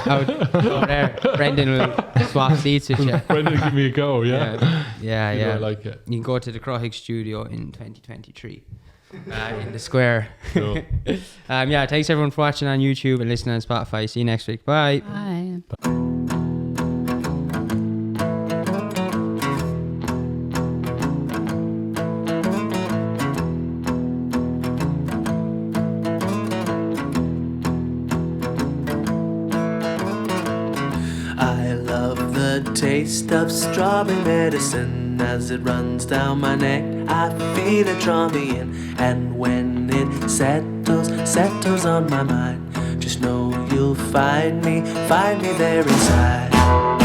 Over there. Brendan will swap seats with you. Brendan, give me a go, Yeah. I like it. You can go to the Crowhog studio in 2023. In the square. Cool. Thanks everyone for watching on YouTube and listening on Spotify. See you next week. Bye. Bye. Taste of strawberry medicine as it runs down my neck. I feel it draw me in, and when it settles on my mind, just know you'll find me there inside.